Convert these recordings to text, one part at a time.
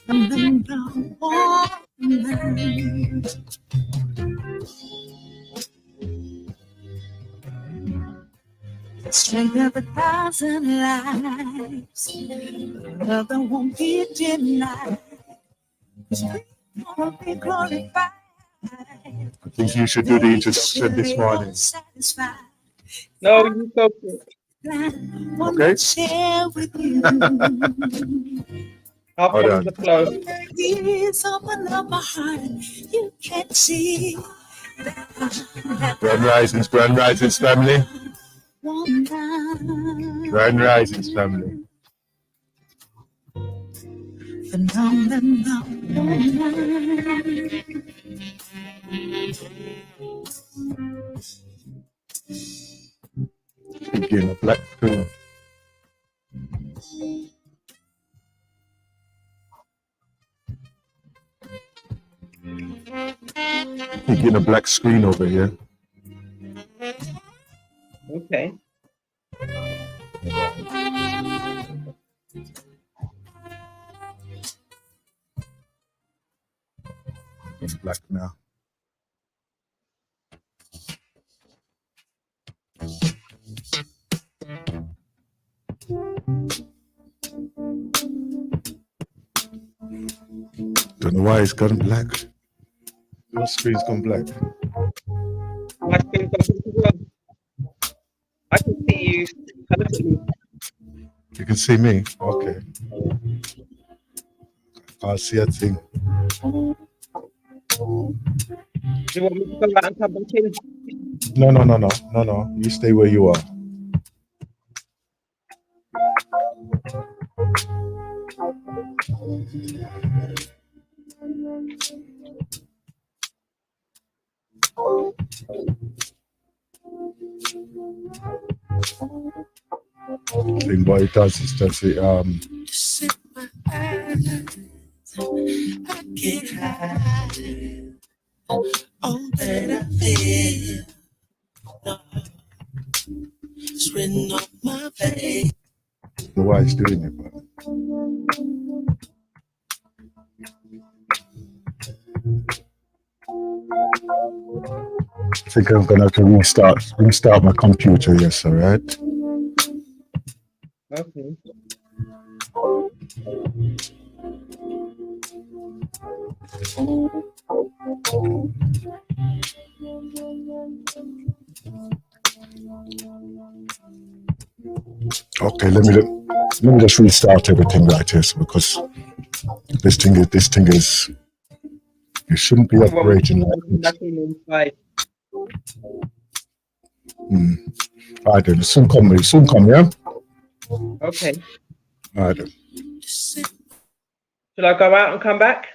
Strength of 1,000 lives, love that won't be denied. Won't be glorified. I think you should do the intercession this morning. No, you go for it. Okay. Share with you. I'll Hold follow on. the flow. Please open up my heart. You can't see. Grand Risings family. Grand Risings family. Again, a black screen. Again, a black screen over here. Okay. It's black now. Don't know why it's gone black. Your screen's gone black. My screen's got pretty well. I can see you. Have a look at me. You can see me? Okay. Can't see a thing. Do you want me to go out and come back in? No. You stay where you are. I think what it does is just it, I can't hide all that I feel. It's written on my face. I don't know why it's doing it, but I think I'm gonna have to restart my computer, yes, alright. Okay. Okay, let me just restart everything right here, so because this thing is it shouldn't be You want me operating to like come this. back in inside? Alright then, soon come, yeah? Okay. Alright then. Shall I go out and come back?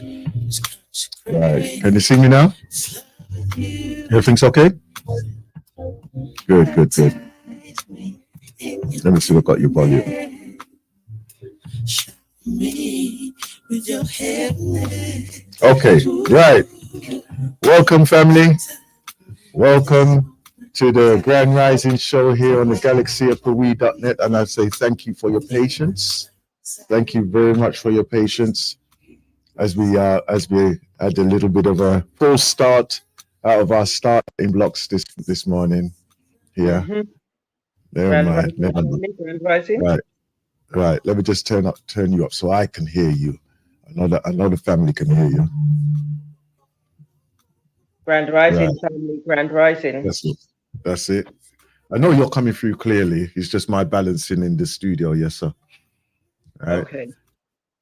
Right. Can you see me now? Everything's okay? Good, good, good. Let me see what got your volume. Okay, right. Welcome, family. Welcome to the Grand Rising Show here on the galaxyofthewe.net. And I say thank you for your patience. Thank you very much for your patience as we had a little bit of a false start out of our starting blocks this morning here. Never mind. Grand Rising. Right. Let me just turn you up so I can hear you. Another family can hear you. Grand Rising, family. Grand Rising. That's it. I know you're coming through clearly. It's just my balancing in the studio. Yes, sir. Right.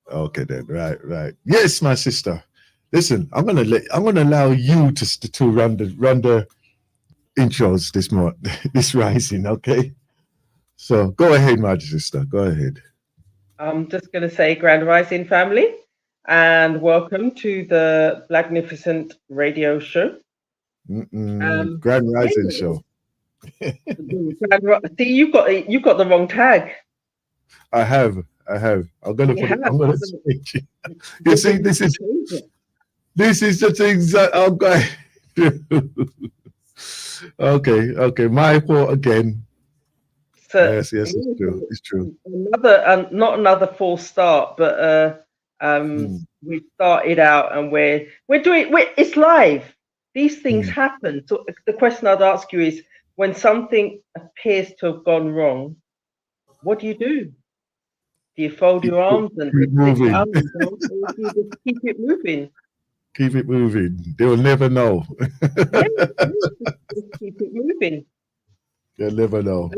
Okay then. Right. Yes, my sister. Listen, I'm gonna allow you to run the intros this rising. Okay. So go ahead, my sister. Go ahead. I'm just gonna say Grand Rising, family, and welcome to the Magnificent Radio Show. Grand Rising Show. See, you got the wrong tag. I have. I'm gonna switch it. You see, this is just exact. Okay. Okay. My fault again. So, yes, it's true. Not another false start, but we started out and we're doing. It's live. These things happen. So the question I'd ask you is, when something appears to have gone wrong, what do? Do you fold your arms and keep moving? Or do you just keep it moving? Keep it moving. They'll never know. Just keep it moving. They'll never know.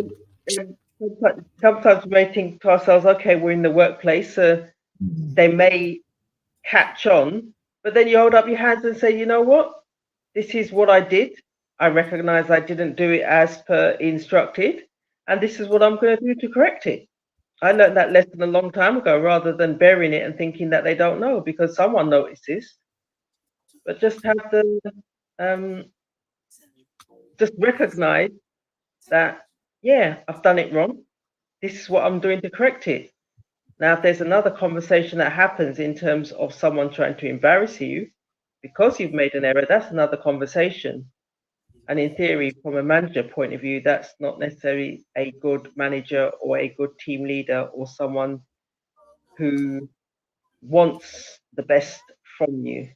Sometimes we may think to ourselves, okay, we're in the workplace, they may catch on, but then you hold up your hands and say, you know what? This is what I did. I recognize I didn't do it as per instructed, and this is what I'm going to do to correct it. I learned that lesson a long time ago, rather than burying it and thinking that they don't know, because someone notices. But just have them just recognize that, yeah, I've done it wrong. This is what I'm doing to correct it. Now, if there's another conversation that happens in terms of someone trying to embarrass you because you've made an error, that's another conversation. And in theory, from a manager point of view, that's not necessarily a good manager or a good team leader or someone who wants the best from you.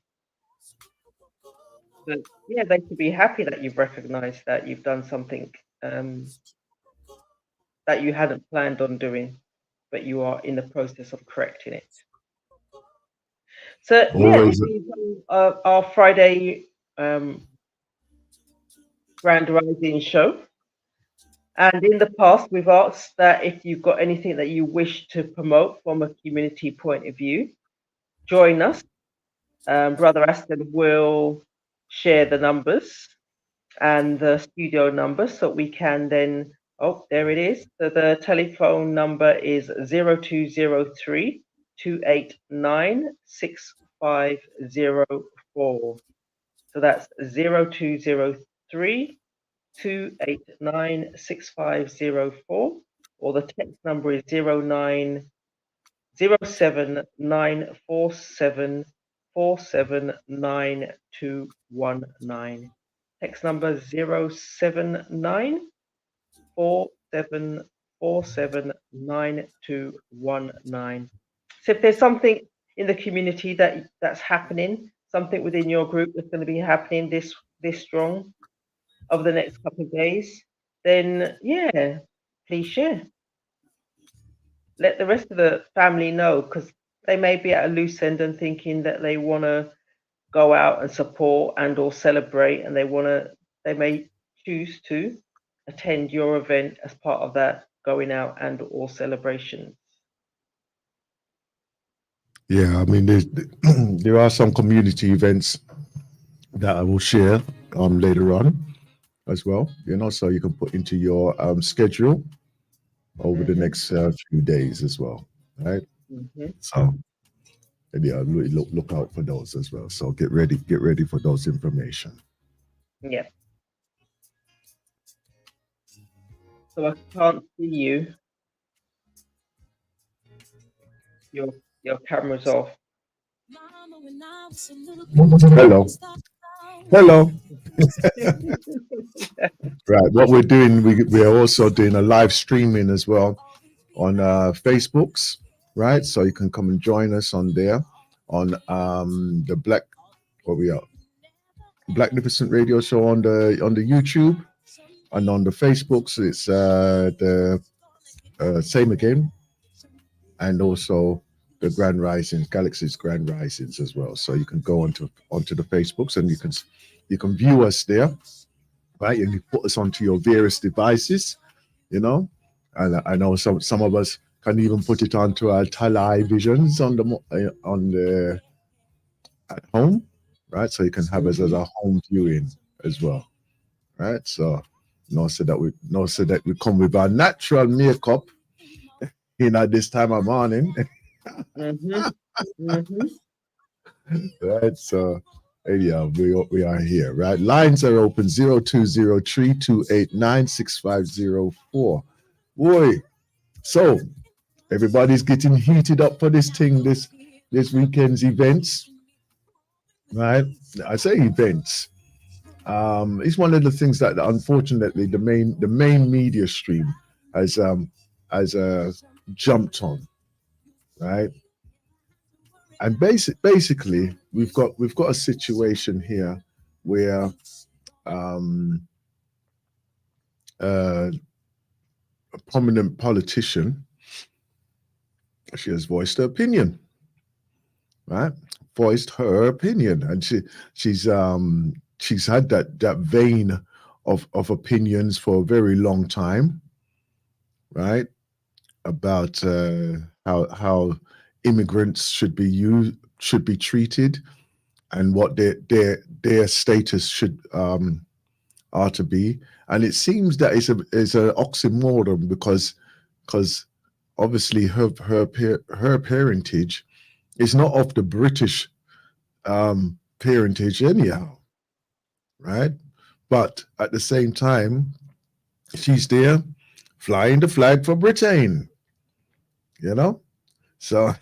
But yeah, they should be happy that you've recognized that you've done something that you hadn't planned on doing, but you are in the process of correcting it. So yeah, this is our Friday Grand Rising show. And in the past, we've asked that if you've got anything that you wish to promote from a community point of view, join us. Brother Aston will share the numbers and the studio number so we can then, oh, there it is. So the telephone number is 0203 289 6504. So that's 0203 289 6504, or the text number is 0907947 479219. Text number 07947479219. So if there's something in the community that's happening, something within your group that's going to be happening this strong over the next couple of days, then yeah, please share. Let the rest of the family know, because they may be at a loose end and thinking that they want to go out and support and or celebrate, and they may choose to attend your event as part of that going out and or celebration. Yeah, I mean, there are some community events that I will share later on as well, so you can put into your schedule over the next few days as well, right? So And yeah, look out for those as well. So get ready for those information. Yeah. So I can't see you. Your camera's off. Hello. Hello. Right. What we're doing, we are also doing a live streaming as well on Facebooks, right? So you can come and join us on there on the Blacknificent Radio Show on the YouTube, and on the Facebooks it's the same again, and also the Grand Risings, Galaxy's Grand Risings as well. So you can go onto the Facebooks and you can view us there, right? And you put us onto your various devices, you know. And I know some of us can even put it onto our televisions on the at home, right? So you can have us as a home viewing as well, right? So no say that we come with our natural makeup at this time of morning. Right, so yeah, we are here, right? Lines are open 0203-289-6504. Boy, so everybody's getting heated up for this weekend's events, right? I say events. It's one of the things that unfortunately the main media stream has jumped on, right? And basically we've got a situation here where a prominent politician, she has voiced her opinion, right? Voiced her opinion, and she's had that vein of opinions for a very long time, right? About how immigrants should be treated, and what their status should are to be. And it seems that it's an oxymoron because obviously her parentage is not of the British parentage anyhow, right? But at the same time, she's there flying the flag for Britain, you know? So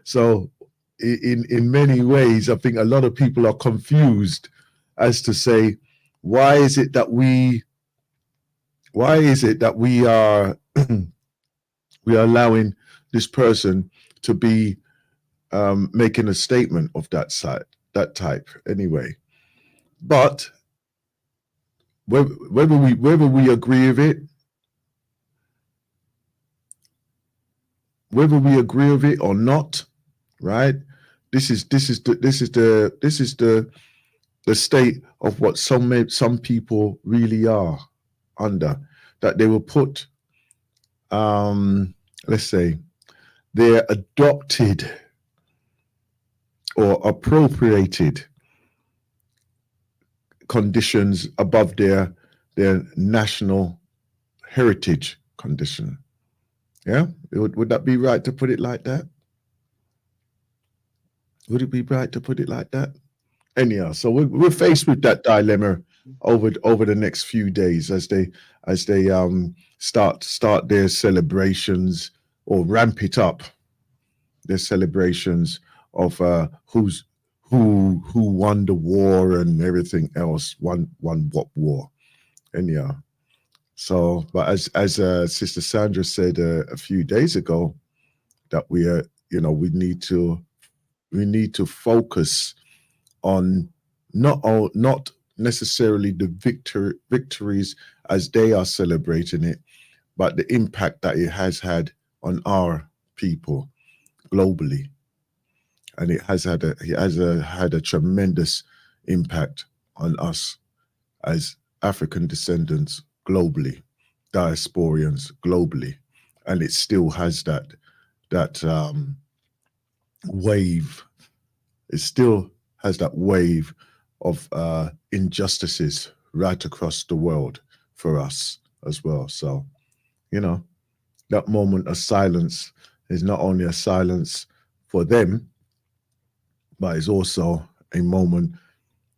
so in many ways, I think a lot of people are confused as to say, why is it that we are we are allowing this person to be making a statement of that type anyway. But whether we agree with it, or not, right? This is the state of what some people really are under, that they will put let's say their adopted or appropriated conditions above their national heritage condition. Yeah, would that be right to put it like that? Would it be right to put it like that? Anyhow, so we're faced with that dilemma over the next few days as they start their celebrations, or ramp it up, their celebrations of who won the war and everything else, won what war. Anyhow, so but as Sister Sandra said a few days ago, that we need to focus on not necessarily the victories as they are celebrating it, but the impact that it has had on our people globally. And it has had a tremendous impact on us as African descendants globally, diasporians globally, and it still has that wave. It still has that wave of injustices right across the world for us as well. So, that moment of silence is not only a silence for them, but it's also a moment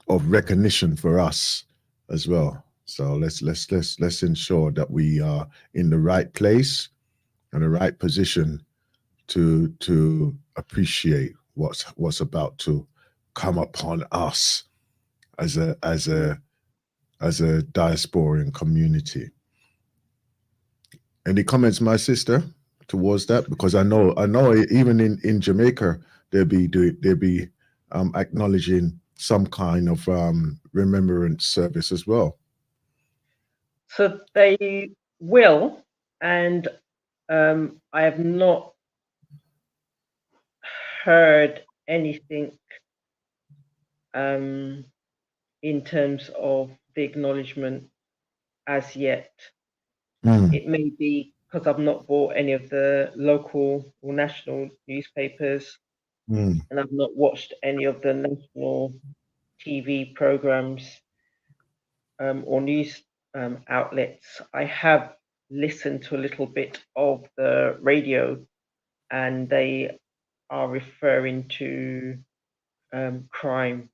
of recognition for us as well. So let's ensure that we are in the right place and the right position to appreciate what's about to come upon us as a diasporan community. Any comments, my sister, towards that? Because I know even in Jamaica they'll be acknowledging some kind of remembrance service as well. So they will, and I have not heard anything in terms of the acknowledgement as yet. It may be because I've not bought any of the local or national newspapers, and I've not watched any of the national TV programs or news outlets. I have listened to a little bit of the radio, and they are referring to crime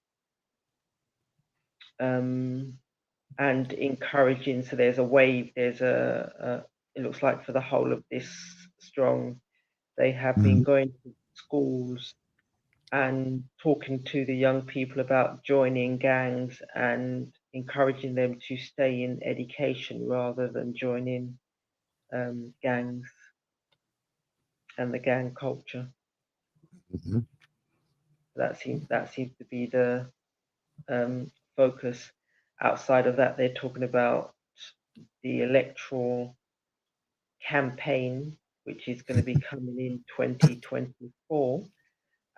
and encouraging. So there's a wave. There's it looks like for the whole of this strong, they have been going to schools and talking to the young people about joining gangs and encouraging them to stay in education rather than joining gangs and the gang culture. That seems to be the focus. Outside of that, they're talking about the electoral campaign, which is going to be coming in 2024,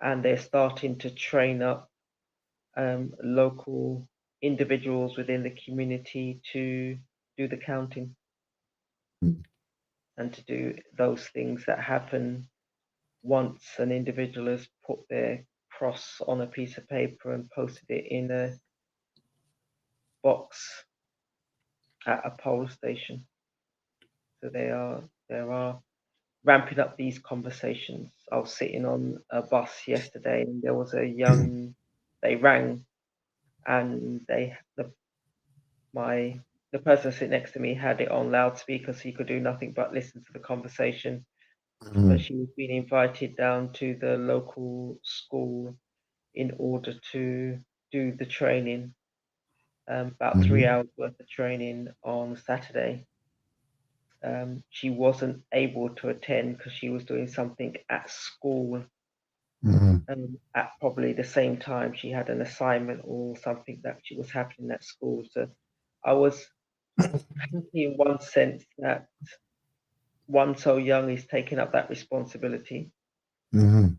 and they're starting to train up local individuals within the community to do the counting and to do those things that happen once an individual has put their cross on a piece of paper and posted it in a box at a poll station. So they are ramping up these conversations. I was sitting on a bus yesterday, and there was a young. They rang, and the person sitting next to me had it on loudspeaker, so he could do nothing but listen to the conversation. But she was being invited down to the local school in order to do the training, about 3 hours worth of training on Saturday. She wasn't able to attend because she was doing something at school. At probably the same time, she had an assignment or something that was happening at school. So I was happy in one sense that one so young is taking up that responsibility. And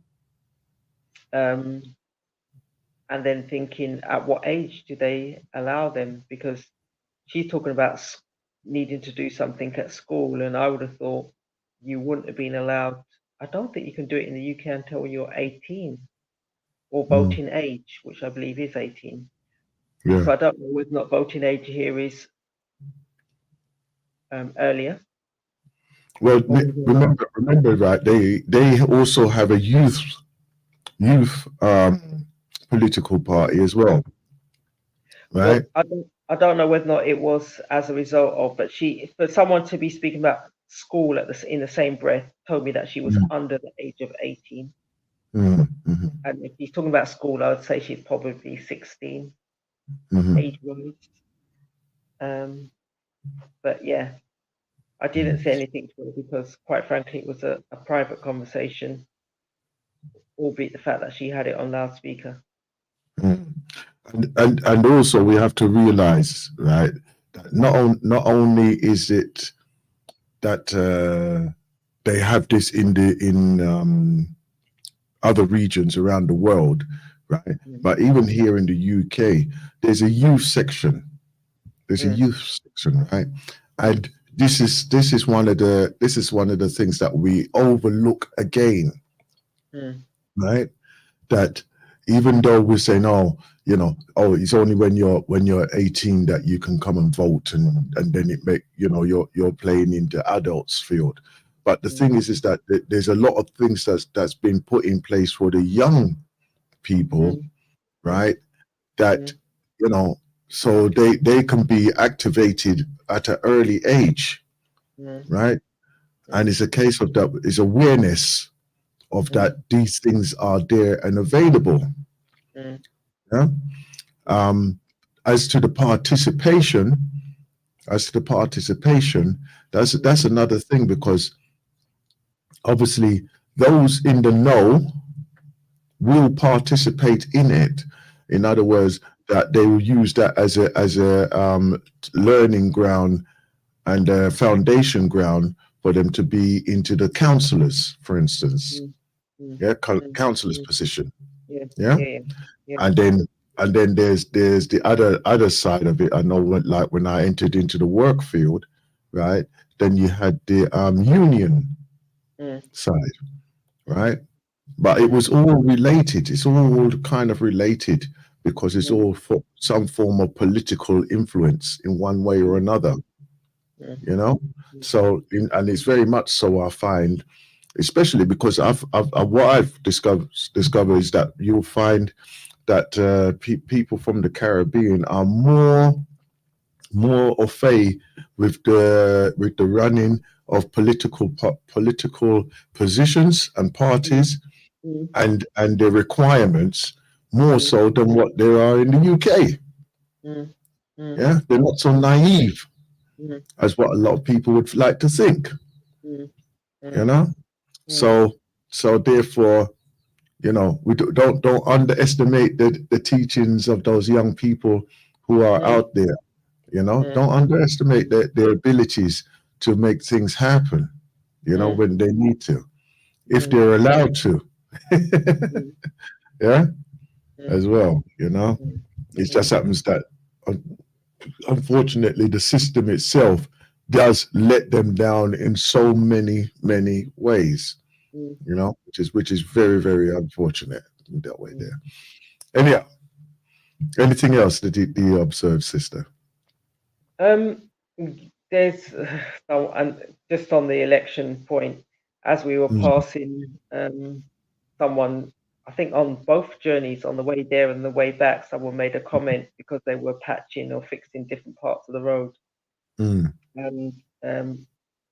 then thinking, at what age do they allow them? Because she's talking about needing to do something at school, and I would have thought you wouldn't have been allowed. I don't think you can do it in the UK until you're 18 or voting age, which I believe is 18. Yeah. So I don't know whether or not voting age here is earlier. Well, remember, right? They also have a youth political party as well, right? Well, I don't know whether or not it was as a result of, but for someone to be speaking about school in the same breath told me that she was under the age of 18. And if he's talking about school, I would say she's probably 16 age-wise. But yeah, I didn't say anything to her because, quite frankly, it was a private conversation, albeit the fact that she had it on loudspeaker. And also we have to realize, right, that not only is it that they have this in other regions around the world, right? But even here in the UK, there's a youth section. There's a youth section, right? And this is one of the things that we overlook again, right? That even though we're saying, it's only when you're 18 that you can come and vote, and then it make you're playing in the adults field. But the thing is that there's a lot of things that's been put in place for the young people, right? That Mm. you know, so they can be activated at an early age, Mm. right? And it's a case of that is awareness of that these things are there and available. Mm. Yeah. Um, as to the participation, that's another thing, because obviously those in the know will participate in it. In other words, that they will use that as a learning ground and a foundation ground for them to be into the counselors, for instance. Mm. Yeah, Mm. counselor's Mm. position. Yeah. Yeah, Yeah. Yeah. and then there's the other side of it. I know like when I entered into the work field, right? Then you had the union Mm. side, right? But it was all related. It's all kind of related because it's all for some form of political influence in one way or another, you know. So, and it's very much so. I find, especially because what I've discovered is that you'll find that people from the Caribbean are more au fait with the running of political positions and parties Mm. and their requirements more so than what they are in the UK. Mm. Mm. Yeah, they're not so naive Mm. as what a lot of people would like to think. Mm. You know, so therefore, you know, we don't underestimate the teachings of those young people who are out there. You know, don't underestimate their abilities to make things happen. You know, when they need to, if they're allowed to. Yeah, as well. You know, it just happens that unfortunately the system itself does let them down in so many ways. You know, which is very unfortunate in that way there. Anyhow, anything else that you observe, sister? There's so, and just on the election point, as we were passing, someone, I think on both journeys, on the way there and the way back, someone made a comment because they were patching or fixing different parts of the road, and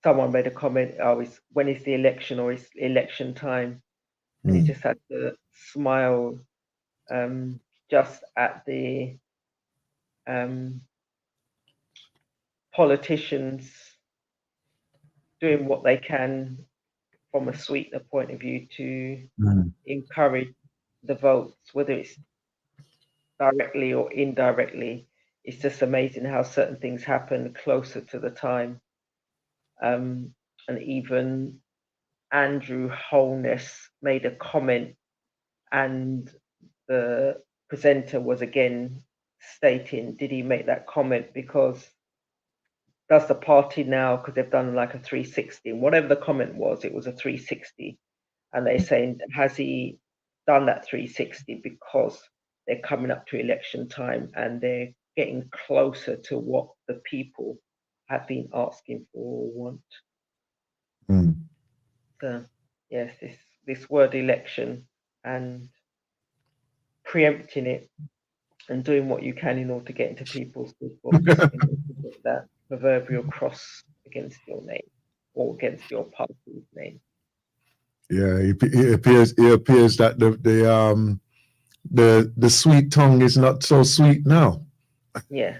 someone made a comment, "Oh, when is the election, or is election time?" And he just had to smile, just at the um, politicians doing what they can from a sweetener point of view to encourage the votes, whether it's directly or indirectly. It's just amazing how certain things happen closer to the time. And even Andrew Holness made a comment, and the presenter was again stating, did he make that comment because does the party now, because they've done like a 360, and whatever the comment was, it was a 360. And they're saying, has he done that 360 because they're coming up to election time and they're getting closer to what the people have been asking for or want? So, yes, this word election and preempting it and doing what you can in order to get into people's good books in order to get that proverbial cross against your name or against your party's name. Yeah, it appears that the sweet tongue is not so sweet now. Yeah.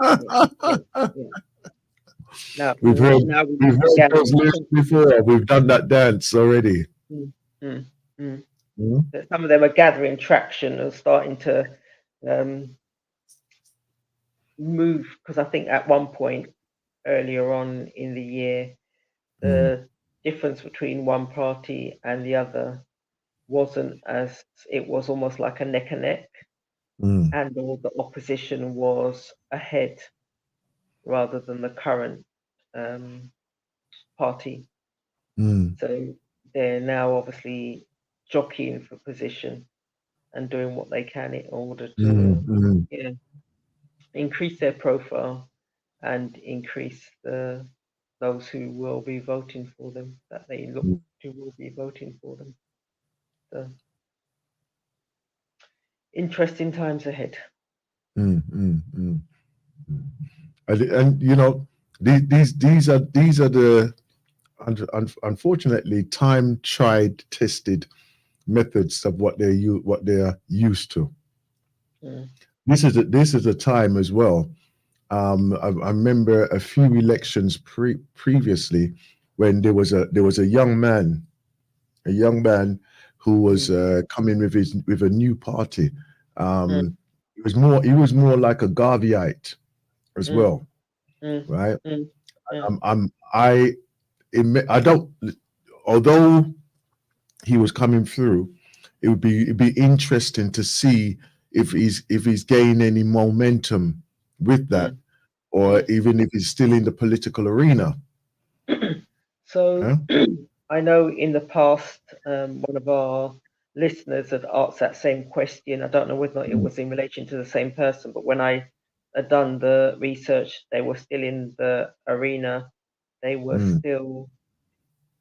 Yeah. Now, We've heard now we we've need to heard gather. those lyrics before. We've done that dance already. Mm, mm, mm. Mm. That some of them are gathering traction and starting to move, because I think at one point earlier on in the year, the difference between one party and the other wasn't as, it was almost like a neck and neck, and all the opposition was ahead rather than the current party. So they're now obviously jockeying for position and doing what they can in order to increase their profile and increase those who will be voting for them, that they look to will be voting for them. So, interesting times ahead. Mm, mm, mm, mm. And you know, these are the unfortunately time tried tested methods of what what they are used to. Mm, This is a time as well. I remember a few elections previously when there was a young man who was mm, coming with a new party. mm, He was more like a Garveyite as mm, well, mm, right? mm, mm, I I don't, although he was coming through, it'd be interesting to see if he's gained any momentum with that, mm, or mm. even if he's still in the political arena. So Huh? I know in the past, one of our listeners had asked that same question. I don't know whether or not it Mm, was in relation to the same person, but when I had done the research, they were still in the arena. They were mm, still,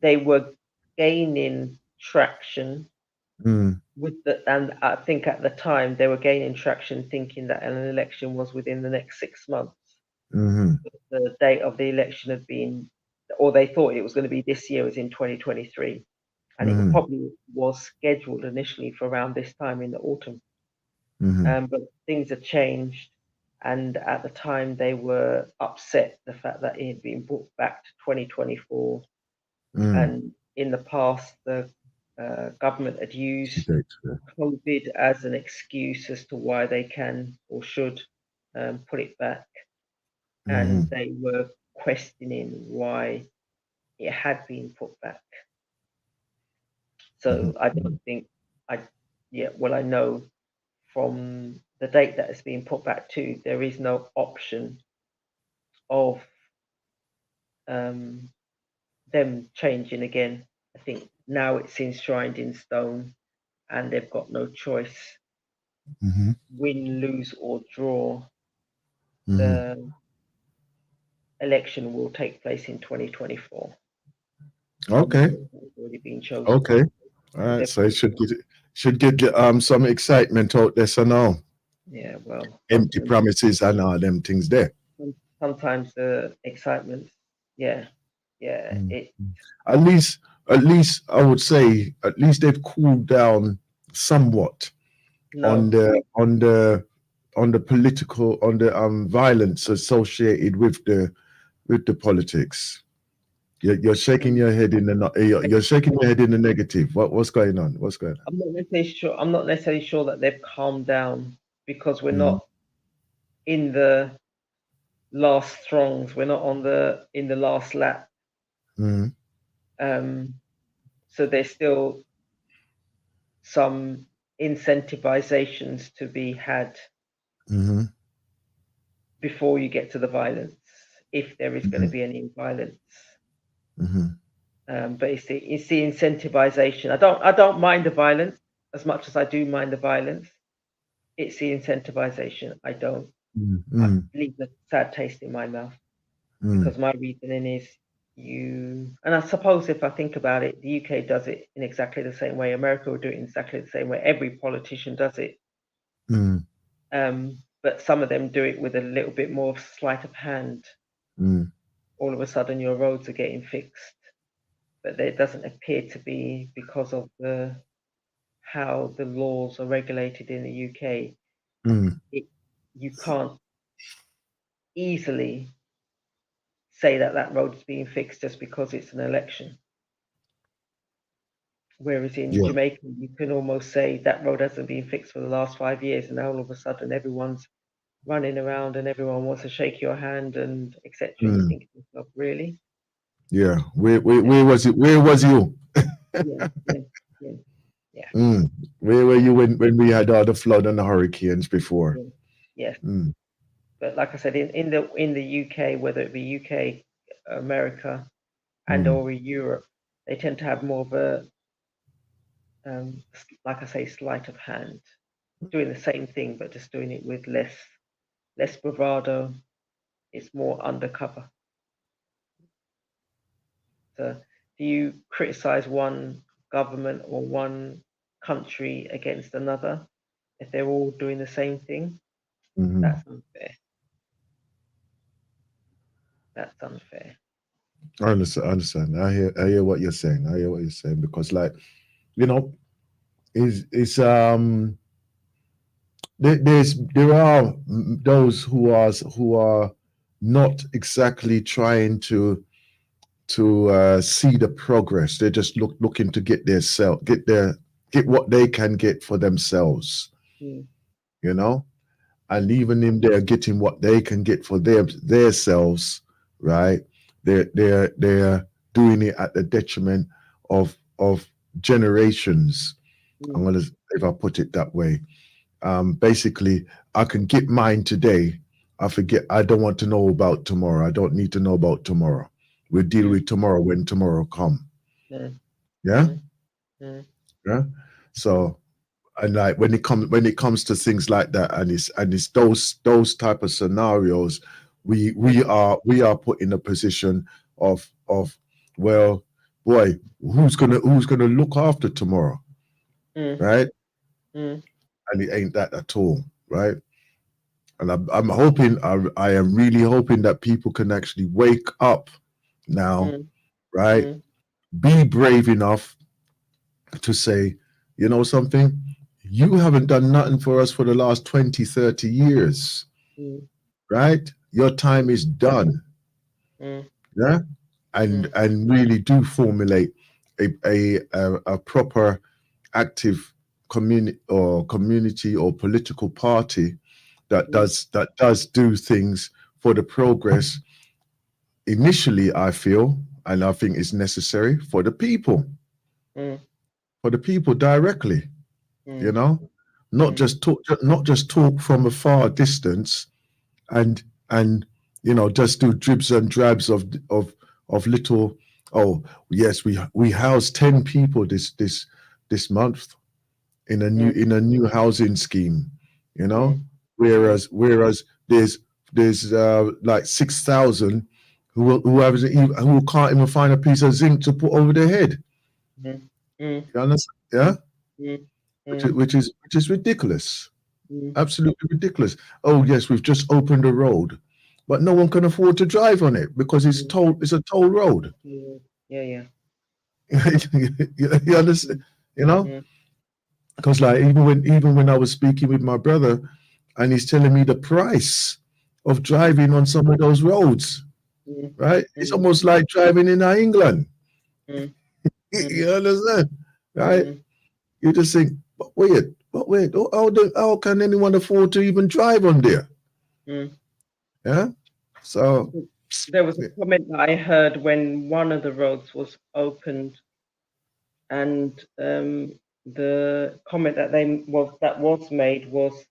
they were gaining traction mm, with the, and I think at the time they were gaining traction thinking that an election was within the next 6 months. mm, The date of the election had been, or they thought it was going to be this year, was in 2023, and it mm, probably was scheduled initially for around this time in the autumn. mm, But things have changed, and at the time they were upset the fact that it had been brought back to 2024, mm. and in the past the government had used Data. COVID as an excuse as to why they can or should put it back, and Mhm, they were questioning why it had been put back. mhm, So I mhm, don't think I, yeah, well, I know from the date that it's been put back to, there is no option of um, them changing again. I think now it's enshrined in stone and they've got no choice. mhm, Win, lose, or draw, mhm. the election will take place in 2024. And the Okay, person has already been chosen. okay. All So right, they've so it put, should get some excitement out there. So now, yeah, well, empty promises and all them things there. sometimes the excitement, yeah, yeah, Mm. it, At least, at least I would say, at least they've cooled down somewhat on no, the political on the violence associated with the politics. You're shaking your head in the you're shaking your head in the negative. What's going on? What's going on? I'm not necessarily sure. I'm not necessarily sure that they've calmed down because we're Mm, not in the last throngs. We're not on the in the last lap. mm, Um, so there's still some incentivizations to be had mm-hmm, before you get to the violence, if there is going to mm-hmm, be any violence. mm-hmm, But it's the incentivization. I don't mind the violence as much as I do mind the violence. It's the incentivization. I mm-hmm, leave a sad taste in my mouth mm, because my reasoning is you, and I suppose if I think about it, the UK does it in exactly the same way. America will do it in exactly the same way. Every politician does it. mm, But some of them do it with a little bit more of sleight of hand. mm. All of a sudden, your roads are getting fixed, but it doesn't appear to be because of the how the laws are regulated in the UK. Mm. It, you can't easily say that that road is being fixed just because it's an election. Whereas in Yeah. Jamaica, you can almost say that road hasn't been fixed for the last 5 years, and all of a sudden everyone's running around and everyone wants to shake your hand and etc. And you Mm. think to yourself, really? Yeah. Yeah, Where was it? Where was you? yeah, yeah, yeah, yeah, Mm. Where were yeah, you when we had all the flood and the hurricanes before? yeah. Yes. Mm. But like I said, in the UK, whether it be UK, America, and Mm. or Europe, they tend to have more of a like I say, sleight of hand, doing the same thing but just doing it with less bravado. It's more undercover. So, do you criticize one government or one country against another? if they're all doing the same thing. Mhm. That's unfair. That's unfair. I understand. I hear what you're saying. I hear what you're saying because, like, you know, is there are those who are not exactly trying to see the progress. They're just looking to get get what they can get for themselves, Mm, you know. And even if they're getting what they can get for their selves, right? They're doing it at the detriment of generations. I'm mm, gonna, if I put it that way. Basically, I can get mine today. I forget. I don't want to know about tomorrow. I don't need to know about tomorrow. We'll deal mm, with tomorrow when tomorrow come. mm, Yeah, mm, mm, yeah. So, and like when it comes to things like that, and it's those type of scenarios, we are put in a position of, well, boy, who's gonna look after tomorrow, mm, right? mm, And it ain't that at all, right? And I'm hoping, I am really hoping that people can actually wake up now, mm, right? mm, Be brave enough to say, you know something, you haven't done nothing for us for the last 20, 30 years, mm, right? Your time is done. mm, Yeah. mm, And really do formulate a proper active community or political party that mm, does do things for the progress initially, I feel, and I think it's necessary mm, for the people directly, you mm, know, mm, not just talk from a far distance and just do dribs and drabs of little, oh yes, we housed 10 people this month mm, in a new housing scheme, you know, mm, mm, whereas there's like 6,000 who can't even find a piece of zinc to put over their head. mm, mm, You understand? Yeah, mm, mm, which is ridiculous, mm. absolutely ridiculous. Oh yes, we've just opened a road, but no one can afford to drive on it because Mm, it's a toll road. mm. Yeah, yeah. You understand? Mm, You know, mm, because like even when I was speaking with my brother, and he's telling me the price of driving on some of those roads, mm, right? It's mm, almost like driving in England. mm, mm, You understand, right? mm, You just think, but wait, how can anyone afford to even drive on there? mm. Yeah. So, There was a comment that I heard when one of the roads was opened, and the comment that was made was,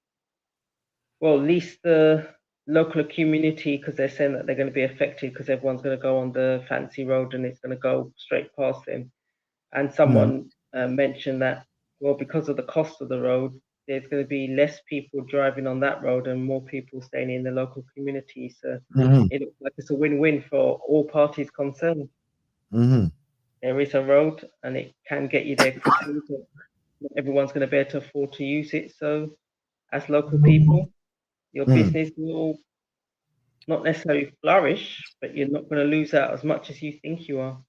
well, at least the local community, because they're saying that they're going to be affected because everyone's going to go on the fancy road and it's going to go straight past them. And mm, someone mentioned that, well, because of the cost of the road, there's going to be less people driving on that road and more people staying in the local community. So mhm, it looks like it's a win-win for all parties concerned. mhm, There is a road and it can get you there quickly, but not everyone's going to be able to afford to use it. So as local people, your mm, business will not necessarily flourish, but you're not going to lose out as much as you think you are.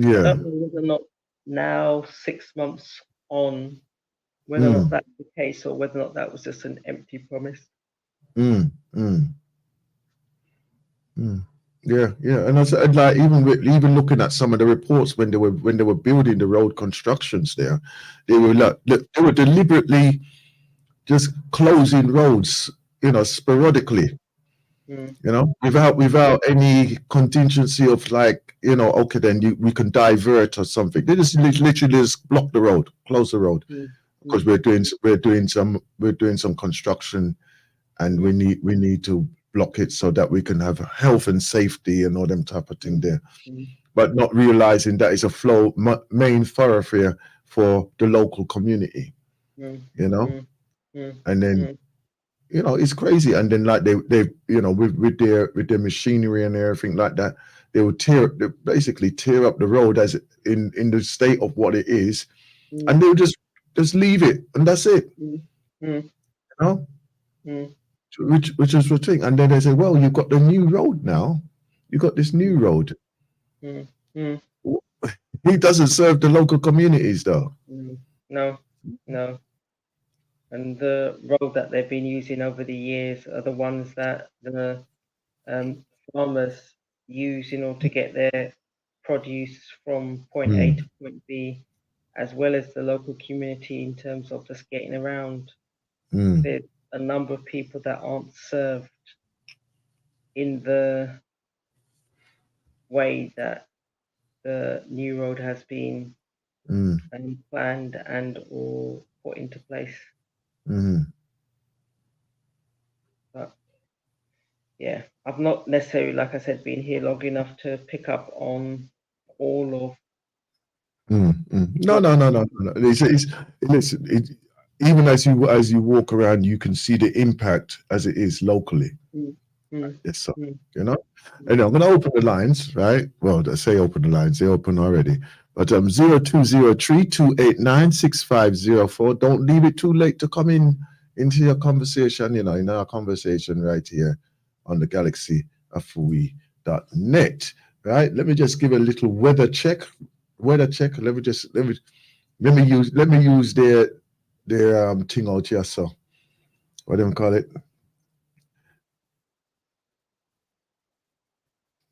I yeah, don't know whether or not now, 6 months on, whether or not mm, that's the case or whether or not that was just an empty promise. mm, mm, mm. Yeah, yeah, and I said, like, even looking at some of the reports when they were building the road constructions there, they were they were deliberately just closing roads, sporadically, Mm, without any contingency of, like, okay, then we can divert or something. They just literally just block the road, close the road, mm, because mm, we're doing some construction, and we mm, need to block it so that we can have health and safety and all them type of thing mm, there, mm, but not realizing that it's a main thoroughfare for the local community, mm, you know, mm, mm, and then mm, it's crazy. And then, like, they with their machinery and everything like that, they would basically tear up the road as in the state of what it is, mm, and they would just leave it, and that's it. mm. Mm. You know, Mm. which is the thing. And then they say, well, you've got the new road now. You got this new road. Mm. Mm. He doesn't serve the local communities though. Mm. No, no. And the road that they've been using over the years are the ones that the farmers use in order to get their produce from point A Mm, to point B, as well as the local community in terms of just getting around. mm, There's a number of people that aren't served in the way that the new road has been mm, planned and or put into place. mm, But yeah, I've not necessarily, like I said, been here long enough to pick up on all of No, what. no, no, no, no. No. Listen, even as you walk around, you can see the impact as it is locally. Mm, mm, Yes, sir. mm, You know, and I'm going to open the lines, right? Well, I say open the lines; they open already. But 0203-289-6504. Don't leave it too late to come into your conversation. You know, in our conversation right here on the Galaxy FOE.net. Right? Let me just give a little weather check. Weather check. Let me use their thing out here. So what do you call it?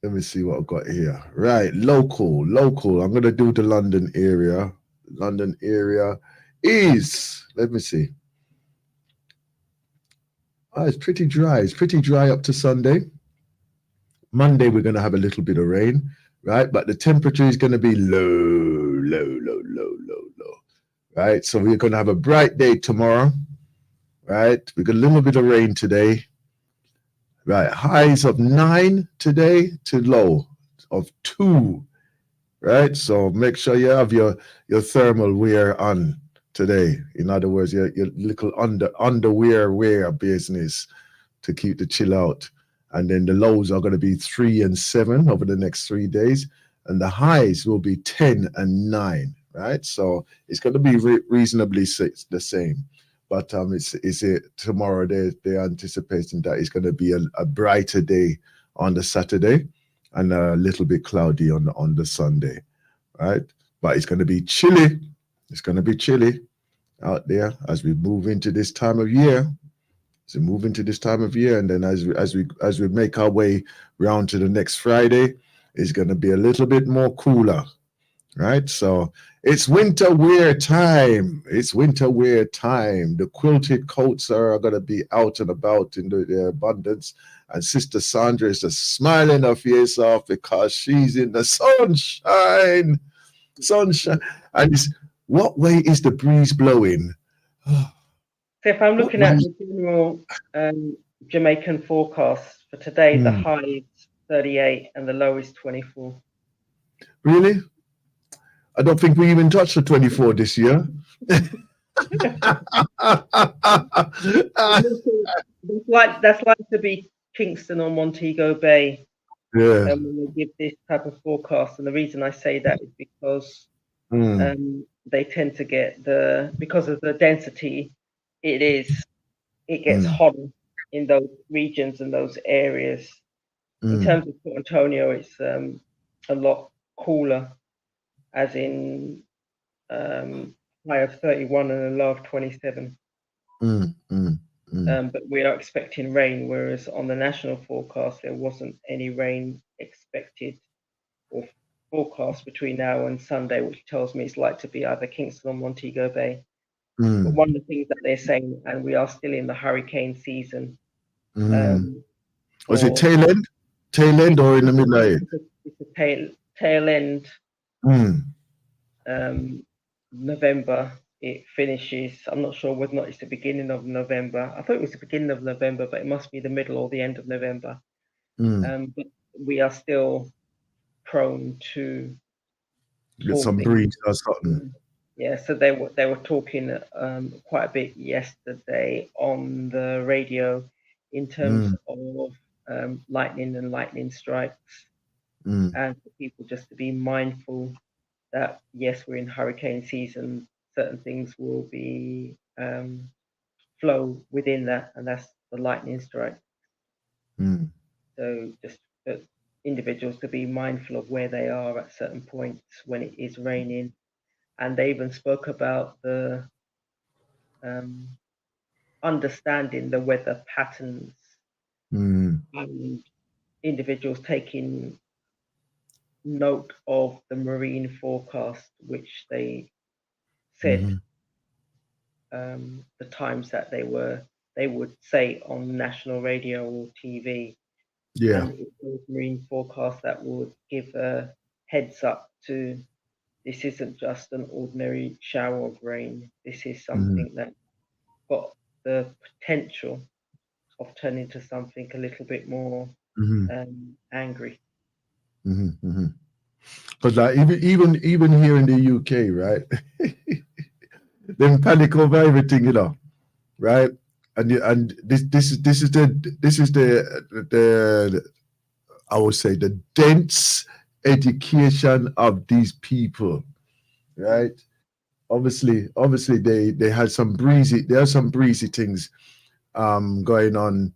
Let me see what I've got here. Right, local. I'm gonna do the London area. London area is, let me see. It's pretty dry. It's pretty dry up to Sunday. Monday we're gonna have a little bit of rain, right? But the temperature is gonna be low. Right. So we're gonna have a bright day tomorrow. Right. We got a little bit of rain today. Right. Highs of 9 today to low of 2. Right? So make sure you have your thermal wear on today. In other words, your little underwear wear business to keep the chill out. And then the lows are going to be 3 and 7 over the next 3 days, and the highs will be 10 and 9. Right? So it's going to be reasonably the same. But it's tomorrow they're anticipating that it's going to be a brighter day on the Saturday and a little bit cloudy on the Sunday, right? But it's going to be chilly. It's going to be chilly out there as we move into this time of year. As we move into this time of year, and then as we make our way round to the next Friday, it's going to be a little bit more cooler, right? So it's winter wear time. It's winter wear time. The quilted coats are going to be out and about in the abundance. And Sister Sandra is just smiling her face off because she's in the sunshine. Sunshine. And what way is the breeze blowing? So if I'm looking What at way? the general Jamaican forecast for today, the high is 38 and the low is 24. Really? I don't think we even touched the 24 this year. That's like to be Kingston or Montego Bay Yeah. when we give this type of forecast. And the reason I say that is because they tend to get because of the density, it gets hotter in those regions and those areas. In terms of Port Antonio, it's a lot cooler, as in high of 31 and a low of 27. But we are expecting rain, whereas on the national forecast, there wasn't any rain expected or forecast between now and Sunday, which tells me it's like to be either Kingston or Montego Bay. But one of the things that they're saying, and we are still in the hurricane season. Was it tail end? Tail end or in the middle of it? It's a tail end. November it finishes. I'm not sure whether or not it's the beginning of November. I thought it was the beginning of November, but it must be the middle or the end of November. But we are still prone to get some breeze or something. Yeah, so they were talking quite a bit yesterday on the radio in terms of lightning and lightning strikes, and for people just to be mindful that yes, we're in hurricane season. Certain things will be flow within that, and that's the lightning strike. Mm. So just for individuals to be mindful of where they are at certain points when it is raining. And they even spoke about the understanding the weather patterns Mm. and individuals taking note of the marine forecast, which they said the times that they would say on national radio or TV, Yeah. and it was marine forecast that would give a heads up to this isn't just an ordinary shower of rain. This is something that got the potential of turning into something a little bit more angry. But like even here in the UK, right? Them panic over everything, you know, right? And this is the I would say the dense education of these people, right? Obviously they had some breezy, there are some breezy things going on,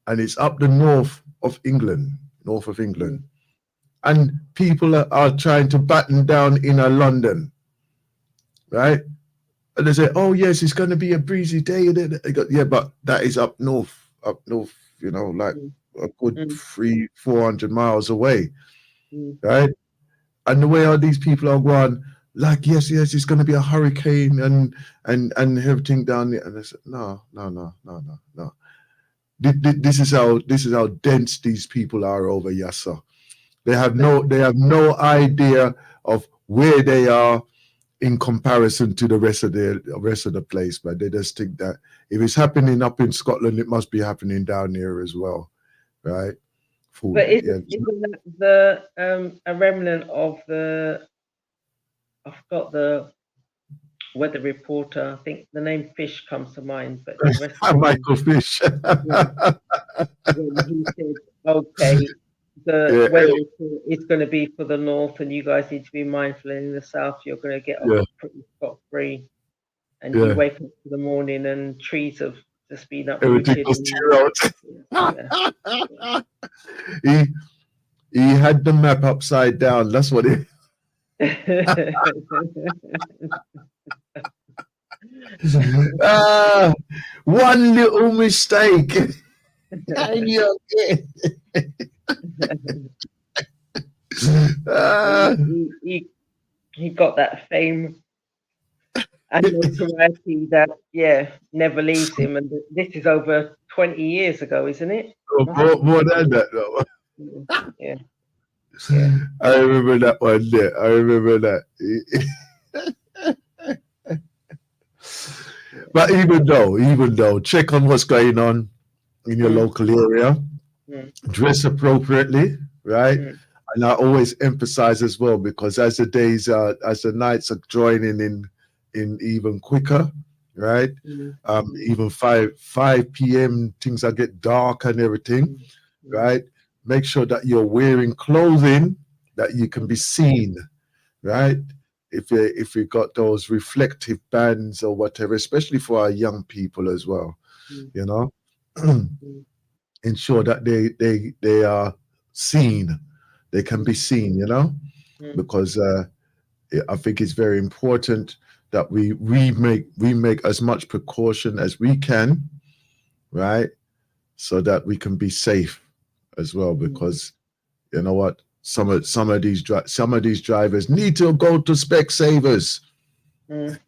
and it's up the north of England. And people are trying to batten down inner London, right? And they say, oh yes, it's going to be a breezy day. Yeah, but that is up north, you know, like a good 300-400 miles away, right? And the way all these people are going, like, yes, it's going to be a hurricane and everything down there. And I said, no. This is how dense these people are over Yassa. They have no idea of where they are in comparison to the rest of the place, but they just think that if it's happening up in Scotland, it must be happening down here as well, right? But isn't that a remnant of I forgot the weather reporter? I think the name Fish comes to mind, but the rest of Michael Fish. When he said, okay, the weather report is going to be for the north, and you guys need to be mindful. In the south, you're going to get off pretty scot-free, and you wake up in the morning and trees have just been uprooted. Everything was out. He had the map upside down. That's what it. One little mistake. And you're he got that fame and notoriety that never leaves him, and this is over 20 years ago, isn't it? More than that, though. Yeah. I remember that one there. I remember that. But even though, check on what's going on in your local area. Dress appropriately, right? And I always emphasize as well, because as the nights are joining in even quicker, right? Even 5 p.m. things are get dark and everything, right? Make sure that you're wearing clothing that you can be seen, right? If you got those reflective bands or whatever, especially for our young people as well, you know, ensure that they are seen, they can be seen, you know, because I think it's very important that we make as much precaution as we can, right, so that we can be safe as well, because you know what, some of these drivers need to go to Specsavers and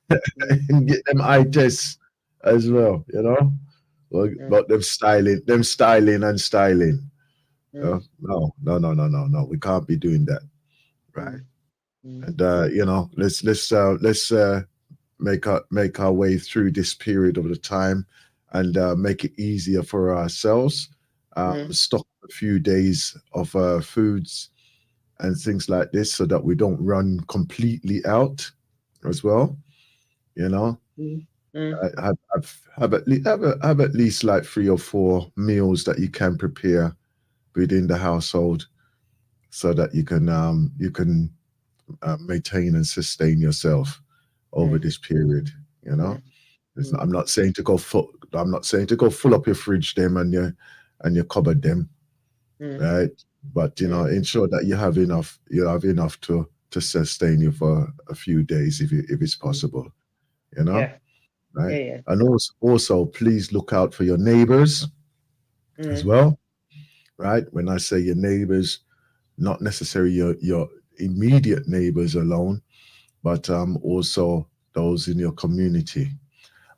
get them eye tests as well, you know. But them styling. No, we can't be doing that, right? And you know, let's make our way through this period of the time and make it easier for ourselves. Stock a few days of foods and things like this, so that we don't run completely out as well, you know. Have at least like 3 or 4 meals that you can prepare within the household, so that you can maintain and sustain yourself over this period, you know. I'm not saying to go I'm not saying to go full up your fridge them and your cupboard them, right? But you know, ensure that you have enough to sustain you for a few days if it's possible, you know, Yeah. right? Yeah. And also please look out for your neighbors as well, right? When I say your neighbors, not necessarily your immediate neighbors alone, but also those in your community.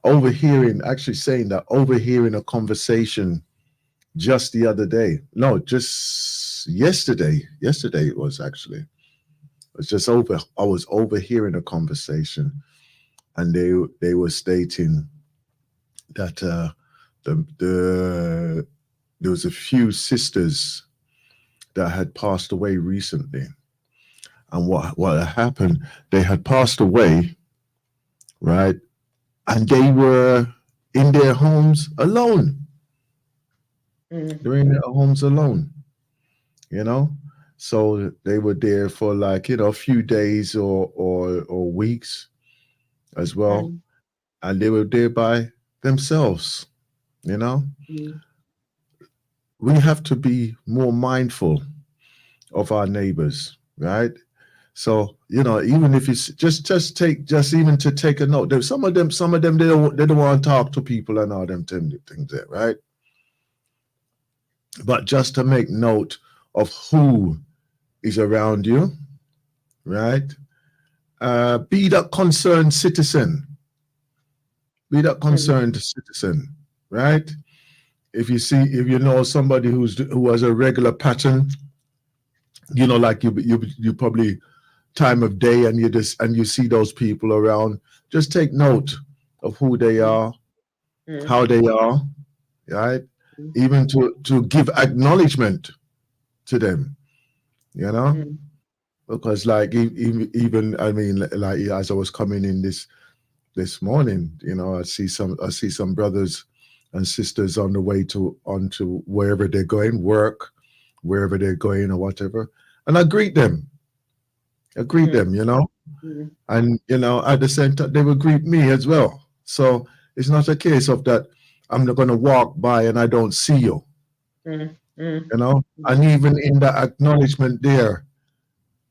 Overhearing a conversation just the other day. No, just yesterday. Yesterday it was actually. It was just over. I was overhearing a conversation, and they were stating that there was a few sisters that had passed away recently, and what had happened? They had passed away, right? And they were in their homes alone. They're in their homes alone, you know. So they were there for like, you know, a few days or weeks as well, and they were there by themselves, you know. We have to be more mindful of our neighbors, right? So, you know, even if it's just even to take a note. There's some of them they don't want to talk to people and all them things there, right? But just to make note of who is around you, right? Be that concerned citizen. Be that concerned citizen, right? If you know somebody who has a regular pattern, you know, like you probably time of day and you see those people around, just take note of who they are, how they are, right? Even to give acknowledgement to them, you know, because like even I mean, like as I was coming in this morning, you know, I see some brothers and sisters on the way onto wherever they're going, work, wherever they're going or whatever, and I greet them, you know, and you know, at the same time they will greet me as well. So it's not a case of that I'm not going to walk by and I don't see you, you know, and even in the acknowledgement there,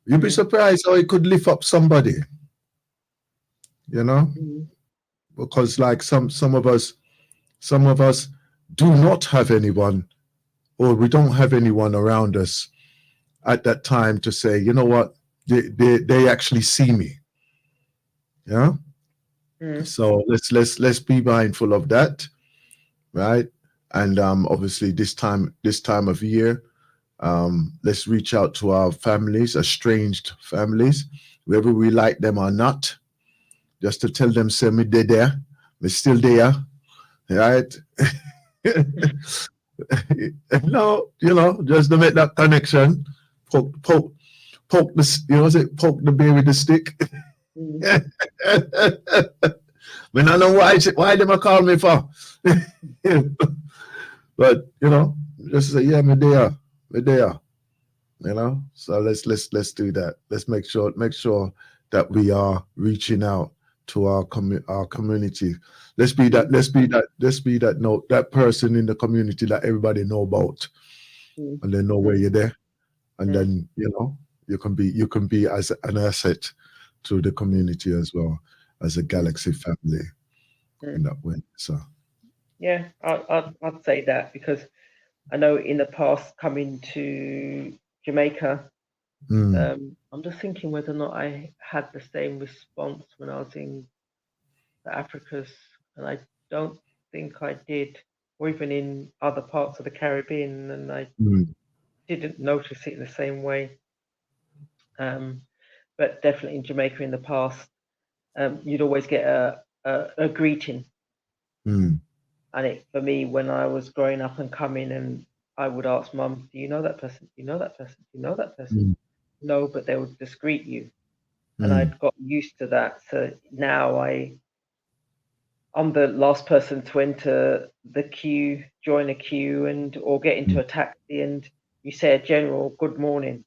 you'd be surprised how it could lift up somebody, you know, because like some of us do not have anyone, or we don't have anyone around us at that time to say, you know what, they actually see me. Yeah. So let's be mindful of that, right? And obviously this time of year, let's reach out to our families, estranged families, whether we like them or not, just to tell them, say me there, me still there, right? No, you know, just to make that connection, poke the, you know, poke the bear with the stick. I don't know why they call me for. But you know, just say, yeah, me there. You know, so let's do that. Let's make sure that we are reaching out to our community. Let's be that note, that person in the community that everybody know about, and they know where you're there, and then you know you can be as an asset to the community as well, as a Galaxy family in that way. So yeah, I'd say that, because I know in the past coming to Jamaica, I'm just thinking whether or not I had the same response when I was in the Africas, and I don't think I did, or even in other parts of the Caribbean, and I didn't notice it in the same way. But definitely in Jamaica in the past, you'd always get a greeting. And it, for me, when I was growing up and coming, and I would ask Mum, do you know that person? Do you know that person? Do you know that person? No, but they would just greet you. And I'd got used to that. So now I'm the last person to enter the queue, join a queue, or get into a taxi, and you say a general good morning.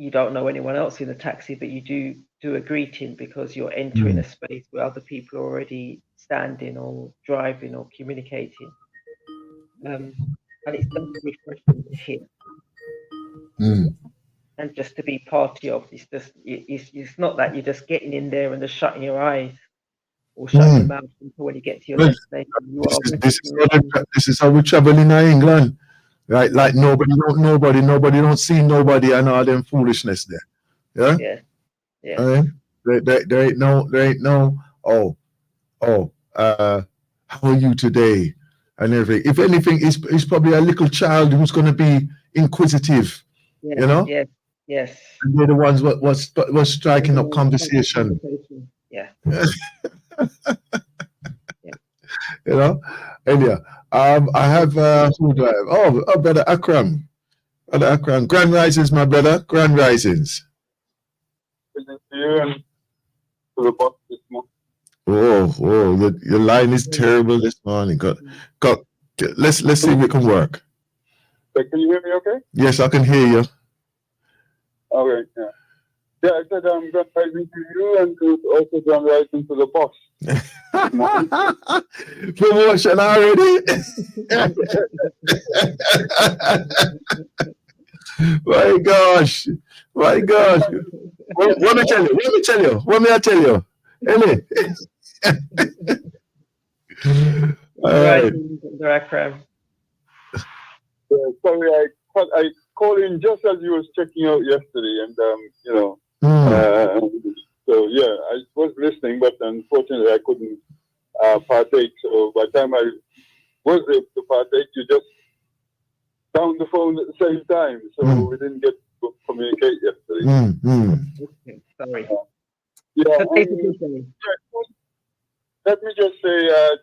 you don't know anyone else in the taxi, but you do a greeting because you're entering a space where other people are already standing or driving or communicating. And it's just refreshing to hear Mm. and just to be party of. It's not that you're just getting in there and just shutting your eyes or shutting your Mm. mouth until when you get to your Well, destination. You are this is how we travel in England, right? Like nobody don't see nobody and all them foolishness there. Yeah. yeah, yeah. All right? There ain't no how are you today and everything. If anything, it's probably a little child who's going to be inquisitive, Yes, you know, yes, yes. and they're the ones what was striking up conversation, Yeah, you know. And yeah, I have who do I have? Oh, brother Akram. Brother Akram. Grand Risings, my brother. Grand Risings. To you and to the boss this morning. Oh, your line is terrible this morning. Let's see if it can work. So can you hear me okay? Yes, I can hear you. Okay, yeah. Yeah, I said I'm grand rising to you and also grand rising to the boss. Promotion already. My gosh. What me tell you? Ellie. right, Akram. Sorry, I called in just as you was checking out yesterday, and so yeah, I was listening, but unfortunately I couldn't partake. So by the time I was able to partake, you just found the phone at the same time, so we didn't get to communicate yesterday. Okay, sorry. Yeah, let me just say,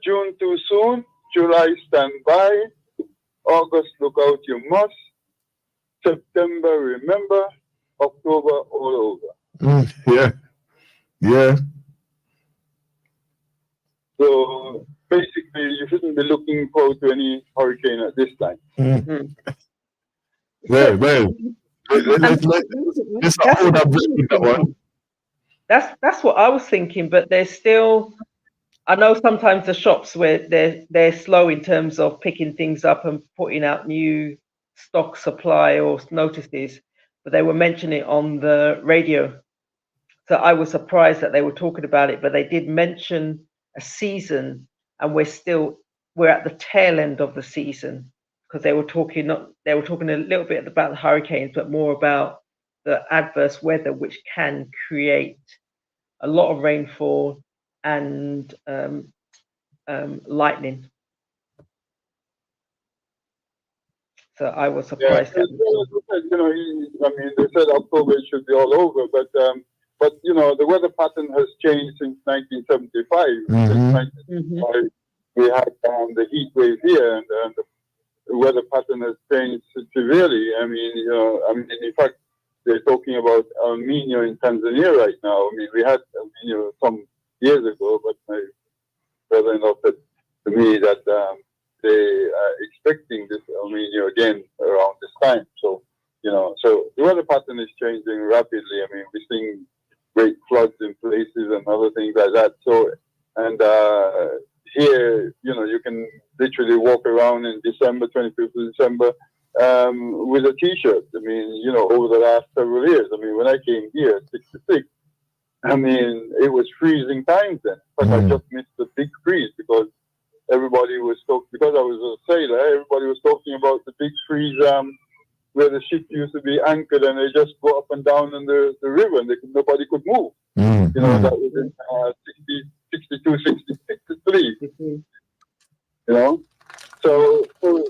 June too soon, July stand by, August look out you must, September remember, October all over. Yeah. So basically, you shouldn't be looking forward to any hurricane at this time. Well. That's what I was thinking, but there's still. I know sometimes the shops where they're slow in terms of picking things up and putting out new stock supply or notices, but they were mentioning it on the radio. So I was surprised that they were talking about it, but they did mention a season, and we're at the tail end of the season because they were talking a little bit about the hurricanes, but more about the adverse weather, which can create a lot of rainfall and lightning. So I was surprised. Yeah, they said October should be all over, but the weather pattern has changed since 1975. Since 1975, we had the heat wave here, and the weather pattern has changed severely. In fact, they're talking about El Nino in Tanzania right now. I mean, we had El Nino some years ago, but my brother-in-law said to me that they are expecting this El Nino again around this time. So, so the weather pattern is changing rapidly. I mean, we're seeing great floods in places and other things like that. So, and here, you can literally walk around in December, 25th of December, with a T-shirt. I mean, over the last several years. I mean, when I came here, 66, I mean, it was freezing times then. But I just missed the big freeze because everybody was because I was a sailor, everybody was talking about the big freeze where the ship used to be anchored and they just go up and down in the river and nobody could move. That was in 62, 63. So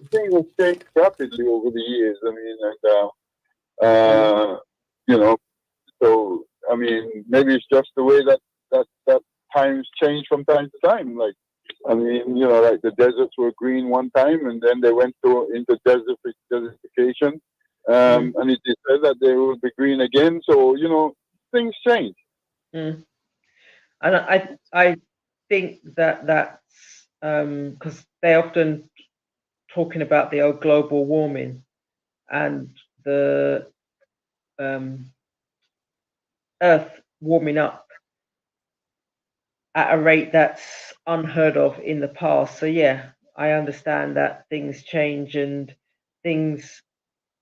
things have changed rapidly over the years. I mean, so I mean, maybe it's just the way that times change from time to time. Like, I mean, like the deserts were green one time, and then they went into desertification, and it is said that they will be green again. So things change. And I think that's because they're often talking about the old global warming and the Earth warming up at a rate that's unheard of in the past. So yeah, I understand that things change and things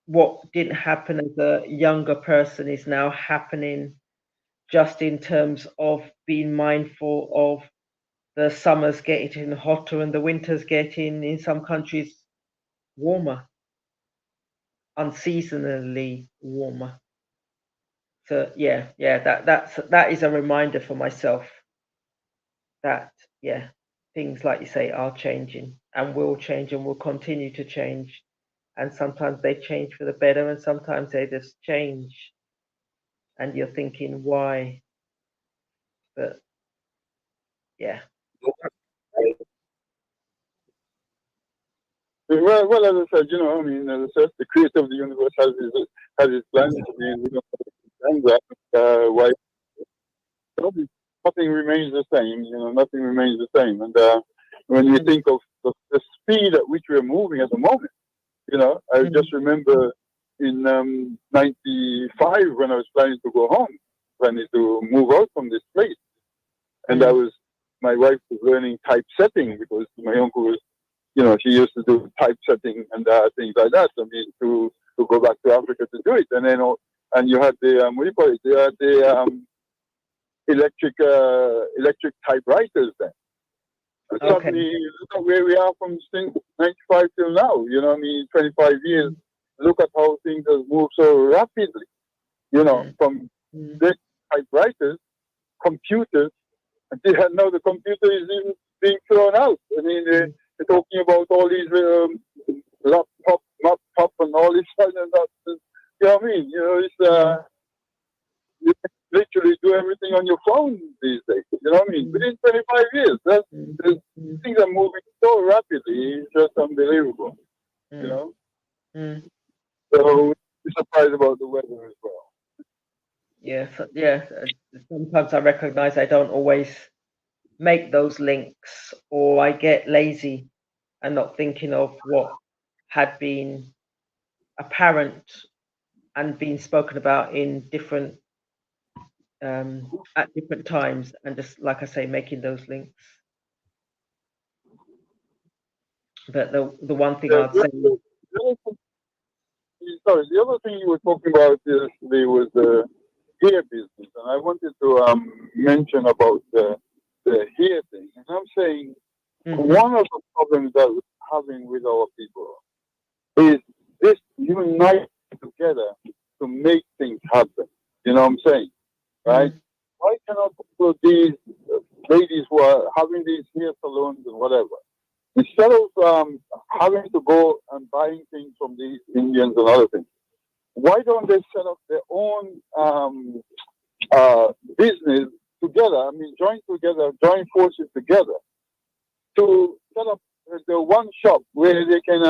what didn't happen as a younger person is now happening just in terms of being mindful of the summers getting hotter and the winters getting in some countries warmer, unseasonally warmer. So yeah, that is a reminder for myself that yeah, things like you say are changing and will change and will continue to change. And sometimes they change for the better and sometimes they just change. And you're thinking why? But yeah. Well, as I said, I mean, as I said, the creator of the universe has his plans, and we don't understand that. Why nothing remains the same? Nothing remains the same. And when you think of the speed at which we're moving at the moment, I just remember in '95 when I was planning to go home, planning to move out from this place, and my wife was learning typesetting because my uncle was. She used to do typesetting and things like that. I mean, to go back to Africa to do it, and then and you had the what do you call it? You had the electric typewriters then. And suddenly, look at where we are from since '95 till now. 25 years. Look at how things have moved so rapidly. From the typewriters, computers, and now the computer is even being thrown out. I mean, they're talking about all these laptop, and all this kind of stuff. You know what I mean? It's you can literally do everything on your phone these days. You know what I mean? Within 25 years, things are moving so rapidly. It's just unbelievable. So we're surprised about the weather as well. Yes, yeah. Sometimes I recognize I don't always make those links, or I get lazy and not thinking of what had been apparent and been spoken about in different at different times, and just like I say, making those links. But the one thing I'd say. Sorry, the other thing you were talking about yesterday was the hair business, and I wanted to mention about the hair thing. And I'm saying one of the problems that we're having with our people is this unite together to make things happen. You know what I'm saying? Right? Why cannot these ladies who are having these hair salons and whatever, instead of having to go and buying things from these Indians and other things, why don't they set up their own business together? I mean, join forces together to set up the one shop where they can,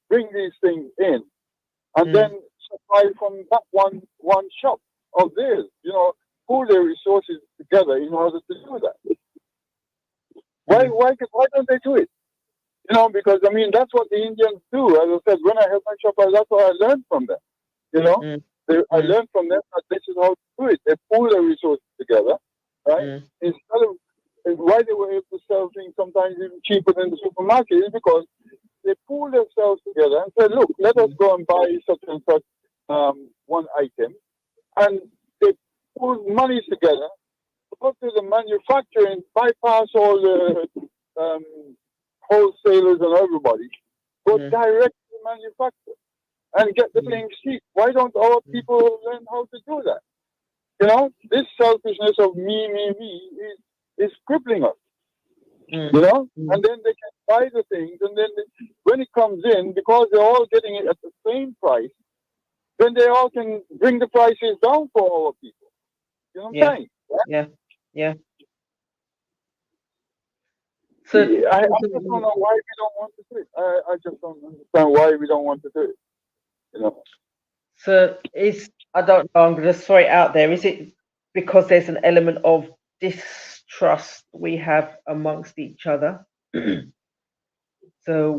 bring these things in and then supply from that one shop of theirs. Pool their resources together in order to do that. Why don't they do it? Because I mean that's what the Indians do. As I said, when I help my shop, that's what I learned from them. I learned from them that this is how to do it. They pool their resources together, right? Instead of why they were able to sell things sometimes even cheaper than the supermarket is because they pool themselves together and said, look, let us go and buy such and such one item, and they pool money together, go to the manufacturing, bypass all the wholesalers and everybody, go direct to the manufacturer and get the things cheap. Why don't our people learn how to do that? This selfishness of me is crippling us. And then they can buy the things, and then when it comes in, because they're all getting it at the same price, then they all can bring the prices down for our people. You know what I'm saying? Yeah. So I just don't know why we don't want to do it. I just don't understand why we don't want to do it. So I don't know, I'm going to throw it out there. Is it because there's an element of distrust we have amongst each other? So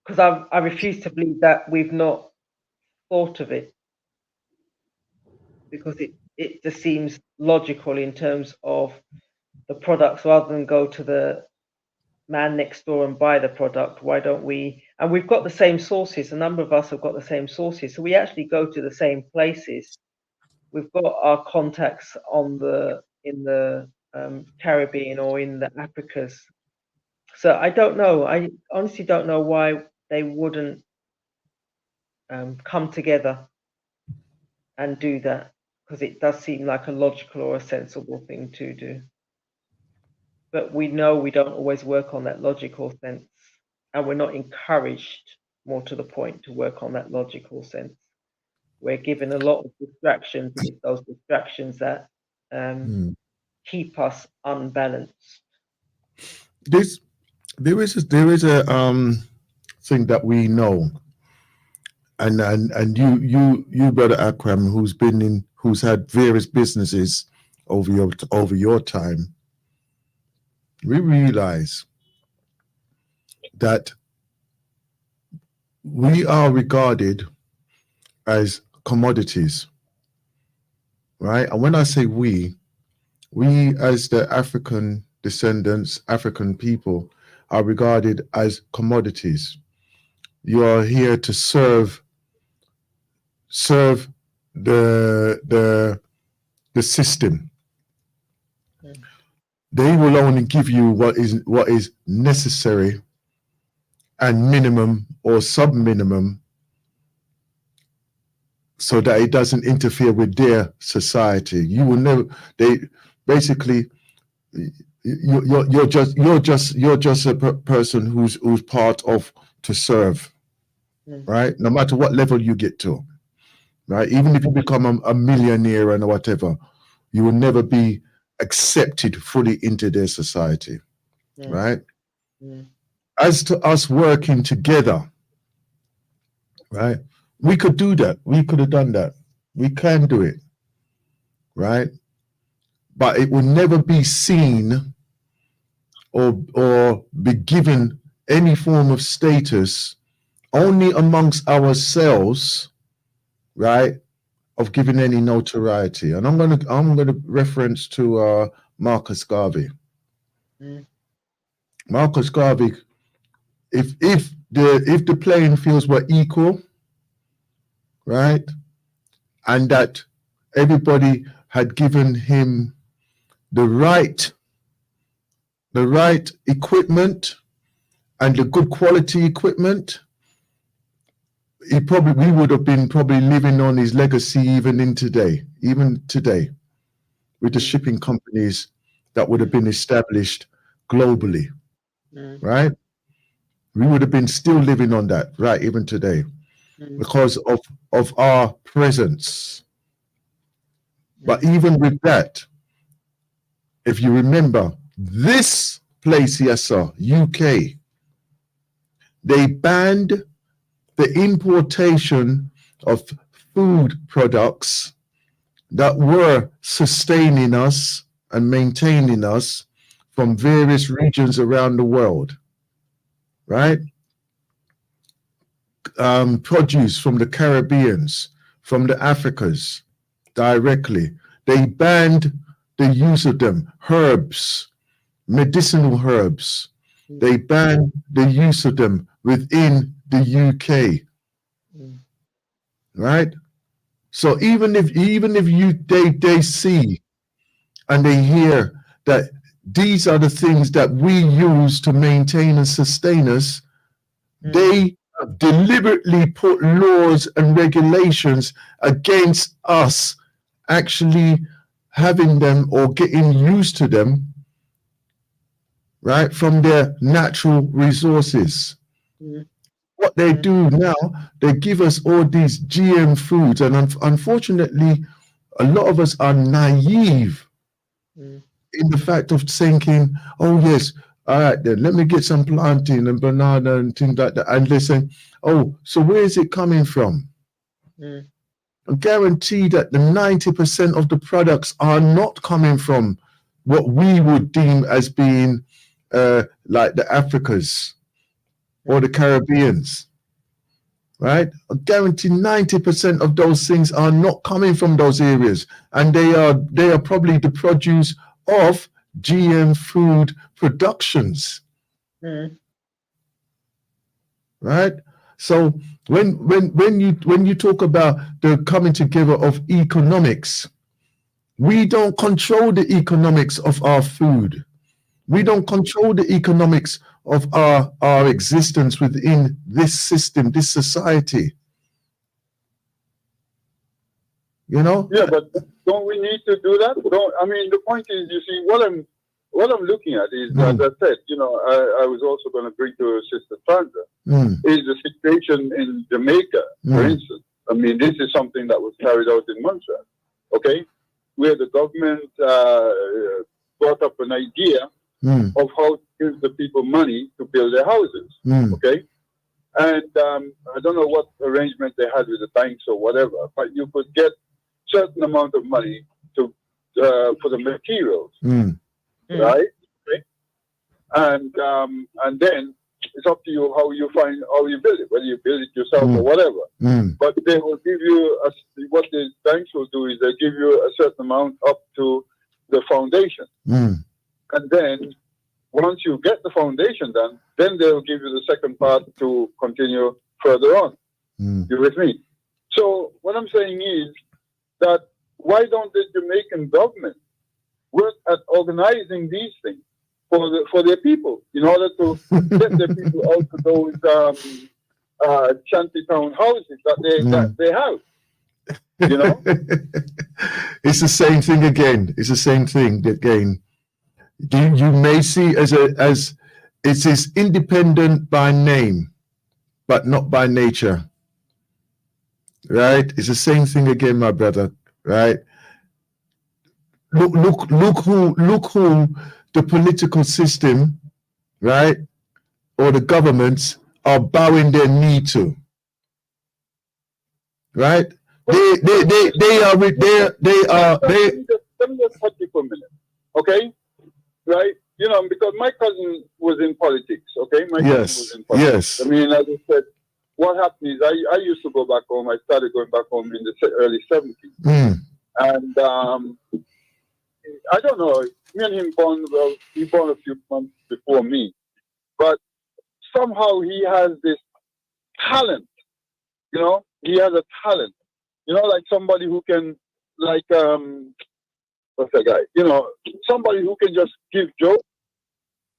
because I refuse to believe that we've not thought of it. because it just seems logical in terms of the products, rather than go to the man next door and buy the product. Why don't we? And we've got the same sources. A number of us have got the same sources, so we actually go to the same places. We've got our contacts in the Caribbean or in the Africas. So I don't know. I honestly don't know why they wouldn't come together and do that, because it does seem like a logical or a sensible thing to do. But we know we don't always work on that logical sense, and we're not encouraged, more to the point, to work on that logical sense. We're given a lot of distractions, and it's those distractions that keep us unbalanced. There is a thing that we know, and you brother Akram, who's had various businesses over your time, we realize that we are regarded as commodities, right? And when I say we as the African descendants, African people, are regarded as commodities. You are here to serve the system. They will only give you what is necessary and minimum or sub-minimum, so that it doesn't interfere with their society. You will never. They basically, you're just a person who's part of to serve, right? No matter what level you get to, right? Even if you become a millionaire and whatever, you will never be accepted fully into their society, right? As to us working together, right? We could do that. We could have done that. We can do it, right? But it will never be seen or be given any form of status, only amongst ourselves, right? Of giving any notoriety. And I'm gonna reference to Marcus Garvey. Marcus Garvey, if the playing fields were equal, right, and that everybody had given him the right equipment and the good quality equipment, we would have been probably living on his legacy even today, with the shipping companies that would have been established globally, right? We would have been still living on that, right, even today, because of our presence. But even with that, if you remember, this place here, sir, UK, they banned the importation of food products that were sustaining us and maintaining us from various regions around the world, right? Produce from the Caribbeans, from the Africas, directly. They banned the use of them, herbs, medicinal herbs. They banned the use of them within the UK, right? So even if they see and they hear that these are the things that we use to maintain and sustain us, they deliberately put laws and regulations against us actually having them or getting used to them, right, from their natural resources. What they do now, they give us all these GM foods, and unfortunately, a lot of us are naive in the fact of thinking, oh yes, all right then, let me get some plantain and banana and things like that. And they say, oh, so where is it coming from? I guarantee that the 90% of the products are not coming from what we would deem as being like the Africas or the Caribbeans, right? I guarantee 90% of those things are not coming from those areas, and they are probably the produce of GM food productions, right? So when you talk about the coming together of economics, we don't control the economics of our food. We don't control the economics of our existence within this system, this society. You know? Yeah, but don't we need to do that? I mean, the point is, you see, what I'm looking at is, as I said, you know, I was also going to bring to Sister Sandra, is the situation in Jamaica, for instance. I mean, this is something that was carried out in Montreal, okay, where the government brought up an idea of how to give the people money to build their houses, okay? And I don't know what arrangement they had with the banks or whatever, but you could get certain amount of money to for the materials, right? Okay? And then it's up to you how you build it, whether you build it yourself or whatever. But they will give you what the banks will do is they give you a certain amount up to the foundation, and then once you get the foundation done, then they will give you the second part to continue further on. You with me? So what I'm saying is that why don't the Jamaican government work at organizing these things for their people in order to get their people out of those shantytown houses that they have? You know, it's the same thing again. It's the same thing again. You may see as it is independent by name, but not by nature. Right? It's the same thing again, my brother. Right? Look who the political system, right, or the governments are bowing their knee to. Right? They are. Let me just touch you for a minute, okay? Right? You know, because my cousin was in politics, okay? My cousin was in politics. I mean, as I said, what happened is I used to go back home. I started going back home in the early 70s. And I don't know, me and him he born a few months before me. But somehow he has this talent, you know? He has a talent. You know, like somebody who can, like, what's that guy? You know, somebody who can just give jokes.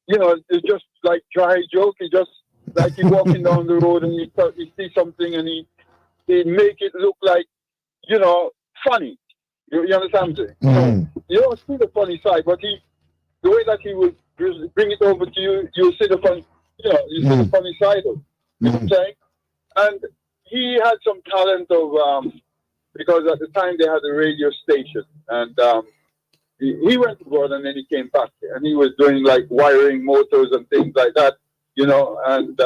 You know, it's just like dry joke. He just, like he walking down the road and he see something and he make it look like, you know, funny. You understand what I'm saying? So you don't see the funny side, but the way that he will bring it over to you, you see the funny, you know, you see the funny side of it. You know what I'm saying? And he had some talent of, because at the time they had a radio station, and he went abroad and then he came back, and he was doing like wiring motors and things like that, you know. And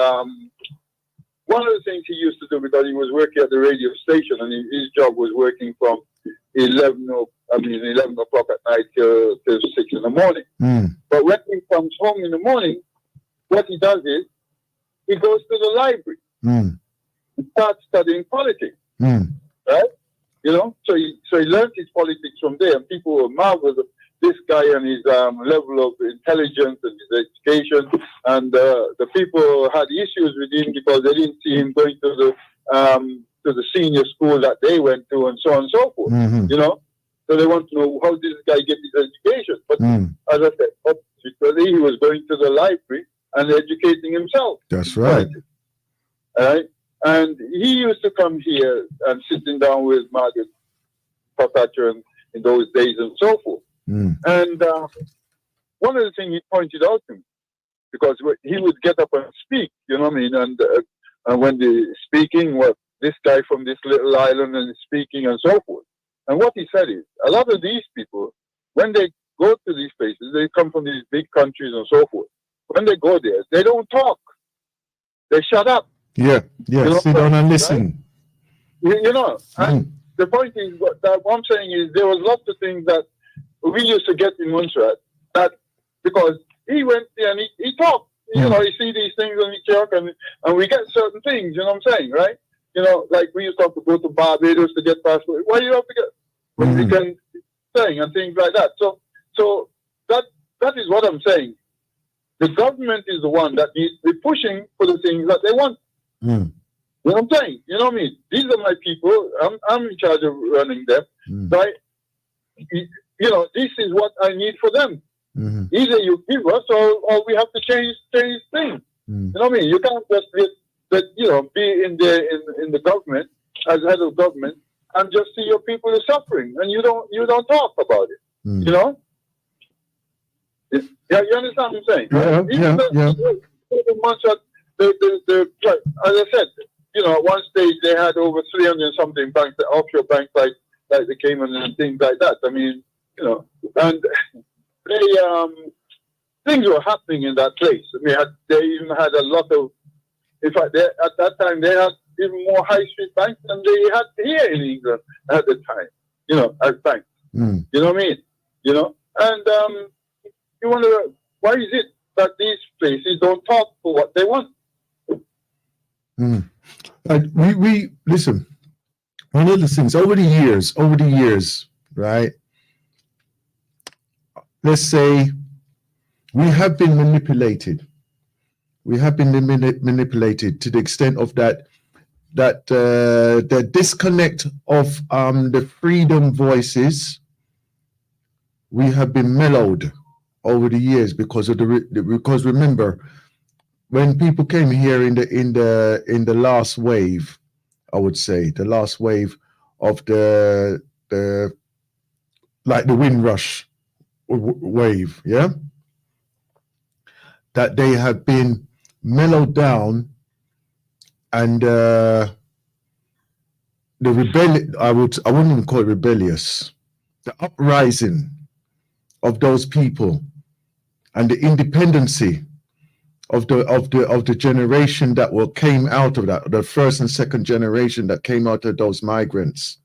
one of the things he used to do, because he was working at the radio station, and his job was working from 11 o'clock at night till 6 in the morning. But when he comes home in the morning, what he does is he goes to the library and starts studying politics, right? You know, so he learned his politics from there, and people were marveled at this guy and his level of intelligence and his education. And the people had issues with him because they didn't see him going to the senior school that they went to, and so on and so forth. You know, so they want to know how did this guy get his education. But as I said, because he was going to the library and educating himself. That's right. All right. And he used to come here and sitting down with Margaret Thatcher in those days and so forth. And one of the things he pointed out to me, because he would get up and speak, you know what I mean? And when the speaking, was this guy from this little island and speaking and so forth. And what he said is, a lot of these people, when they go to these places, they come from these big countries and so forth. When they go there, they don't talk. They shut up. Yeah, You know, sit down and listen. Right? You know, and the point is that what I'm saying is there was lots of things that we used to get in Montreal that because he went there and he talked. You know, you see these things and he talk and we get certain things, you know what I'm saying, right? You know, like we used to have to go to Barbados to get passport. Why do you have to get when we can thing and things like that? So that is what I'm saying. The government is the one that needs to be pushing for the things that they want. You know what I'm saying? You know what I mean? These are my people. I'm in charge of running them. Right? You know, this is what I need for them. Either you give us or we have to change things. You know what I mean? You can't just be in the government as head of government and just see your people are suffering and you don't talk about it. You know? Yeah, you understand what I'm saying? As I said, you know, at one stage they had over 300 something banks, offshore banks like the Cayman and things like that. I mean, you know, and things were happening in that place. They even had a lot of, in fact, at that time they had even more high street banks than they had here in England at the time. You know, as banks. You know what I mean? You know, and you wonder why is it that these places don't talk for what they want? We listen. One of the things over the years, right? Let's say we have been manipulated. We have been manipulated to the extent of that the disconnect of the freedom voices. We have been mellowed over the years because of because remember, when people came here in the last wave, I would say the last wave of the like the Windrush wave, yeah, that they have been mellowed down, and the rebellion, I wouldn't even call it rebellious, the uprising of those people and the independency of the generation that came out of that, the first and second generation that came out of those migrants,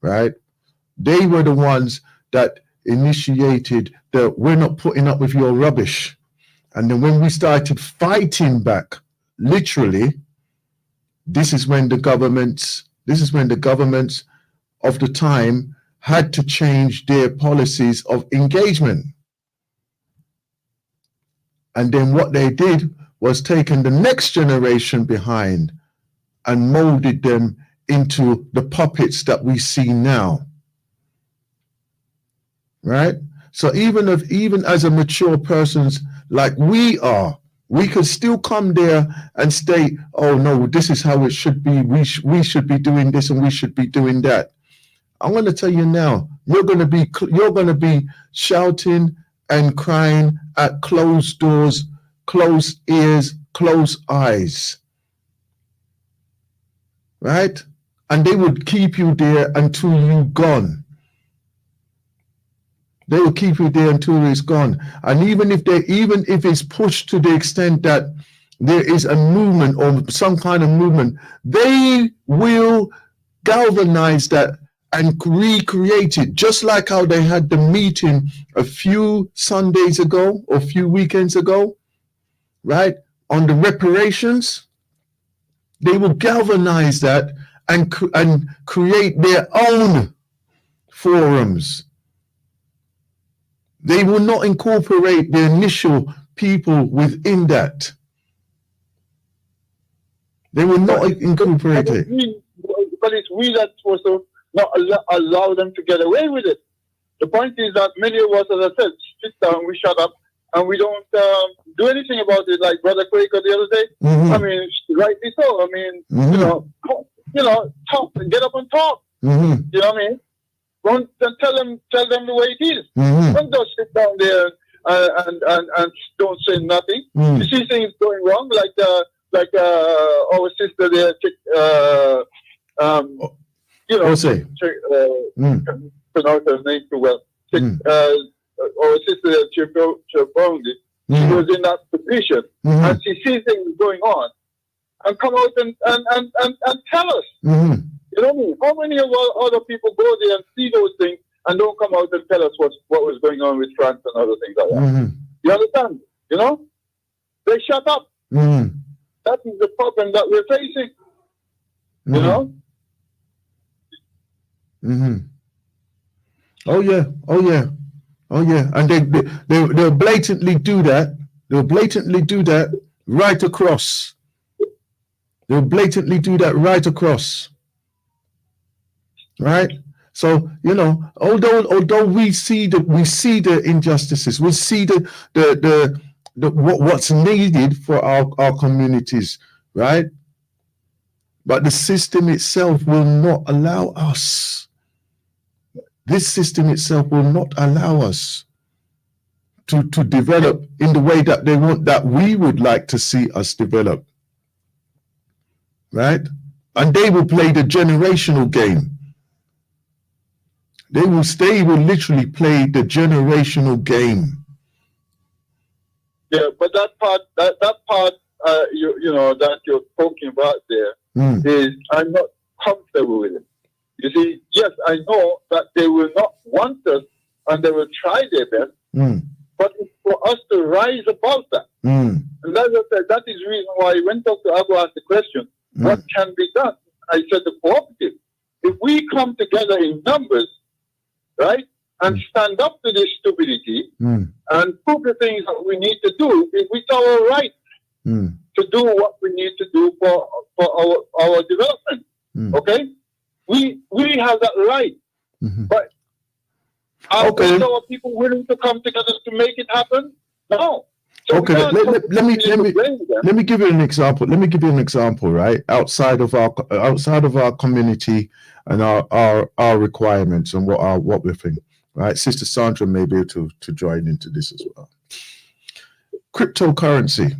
right? They were the ones that initiated the we're not putting up with your rubbish. And then when we started fighting back, literally, this is when the governments of the time had to change their policies of engagement. And then what they did was taken the next generation behind and molded them into the puppets that we see now. Right? So even as a mature persons like we are, we could still come there and state, oh no, this is how it should be. We should be doing this and we should be doing that. I'm going to tell you now, you're going to be shouting and crying at closed doors, closed ears, closed eyes. Right? And they would keep you there until you're gone. They will keep you there until it's gone. And even if it's pushed to the extent that there is a movement or some kind of movement, they will galvanize that and recreate it, just like how they had the meeting a few Sundays ago or a few weekends ago, right? On the reparations, they will galvanize that and create their own forums. They will not incorporate the initial people within that. They will not incorporate it. But it's we that's supposed to not allow them to get away with it. The point is that many of us, as I said, sit down, we shut up, and we don't do anything about it. Like Brother Quaker the other day. I mean, rightly so. I mean, you know, talk, get up and talk. You know what I mean? Don't tell them the way it is. Don't just sit down there and don't say nothing. You see things going wrong, like our sister there, you know, pronounce her name too well. Our sister there, Chiprongi, she was in that position, and she sees things going on, and come out and tell us. You know what I mean? How many of our other people go there and see those things and don't come out and tell us what was going on with France and other things like that? You understand? You know? They shut up. That is the problem that we're facing. You know? Oh yeah. And they'll blatantly do that. They'll blatantly do that right across. Right? So, although we see the injustices, we see what's needed for our communities, right? But the system itself will not allow us. This system itself will not allow us to develop in the way that they want, that we would like to see us develop. Right? And they will play the generational game. They will literally play the generational game. Yeah, but that part, that you're talking about there is, I'm not comfortable with it. You see, yes, I know that they will not want us, and they will try their best, but it's for us to rise above that. And as I said, that is the reason why when Dr. Abu asked the question, what can be done? I said the cooperative. If we come together in numbers, right, and stand up to this stupidity and prove the things that we need to do, if it's our right to do what we need to do for our development, okay? We have that right, but are our people willing to come together to make it happen? No. So okay, let me give you an example. Right, outside of our community and our requirements and what we're thinking. Right, Sister Sandra may be able to join into this as well. Cryptocurrency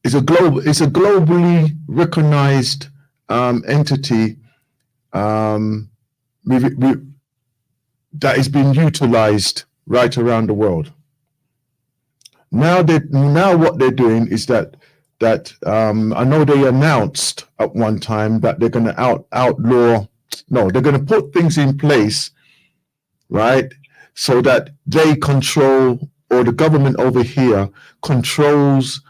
is a globally recognized entity that is being utilized right around the world. Now what they're doing is that I know they announced at one time that they're going to they're going to put things in place, right, so that they control, or the government over here controls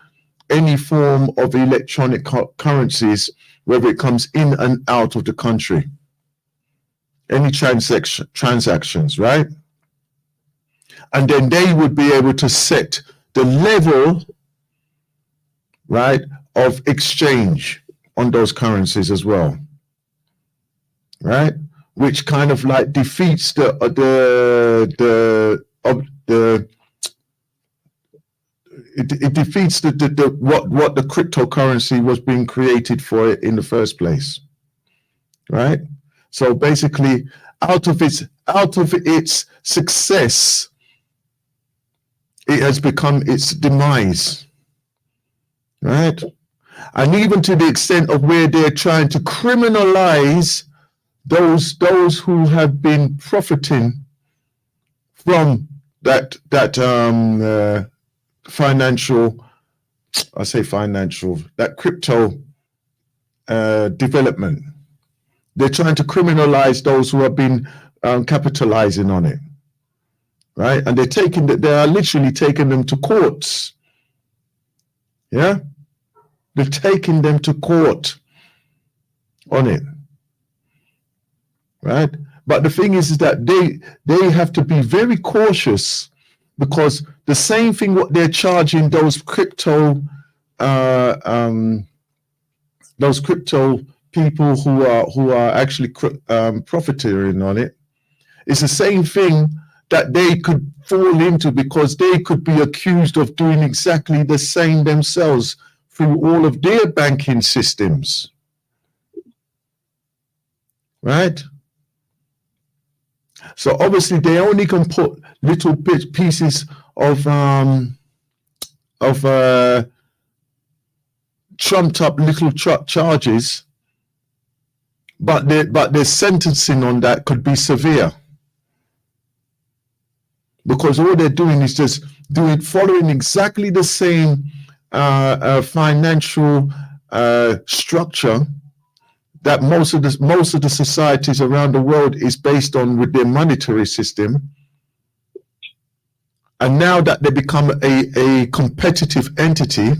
any form of electronic currencies, whether it comes in and out of the country. Any transactions, right? And then they would be able to set the level, right, of exchange on those currencies as well, right? Which kind of like defeats it defeats what the cryptocurrency was being created for in the first place, right? So basically, out of its success, it has become its demise, right? And even to the extent of where they're trying to criminalize those who have been profiting from that crypto development. They're trying to criminalize those who have been capitalizing on it, right? And they are literally taking them to courts. Yeah, they're taking them to court on it, right? But the thing is that they have to be very cautious, because the same thing what they're charging those crypto people who are actually profiteering on it, it's the same thing that they could fall into, because they could be accused of doing exactly the same themselves through all of their banking systems, right? So obviously they only can put little pieces of trumped up little charges, but their sentencing on that could be severe, because all they're doing is just following exactly the same financial structure that most of the societies around the world is based on with their monetary system, And now that they become a competitive entity,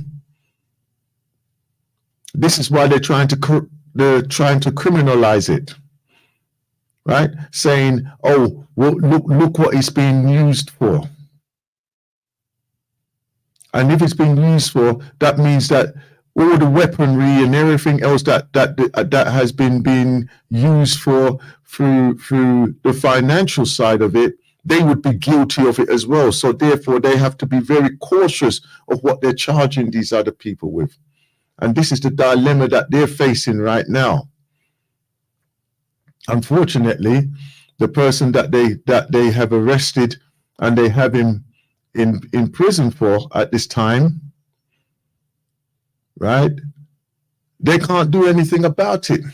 this is why they're trying to criminalize it, right? Saying, "Oh, well, look what it's being used for." And if it's being used for, that means that all the weaponry and everything else that has been being used for through the financial side of it, they would be guilty of it as well. So therefore, they have to be very cautious of what they're charging these other people with. And this is the dilemma that they're facing right now. Unfortunately, the person that they have arrested and they have him in prison for at this time, right? They can't do anything about it.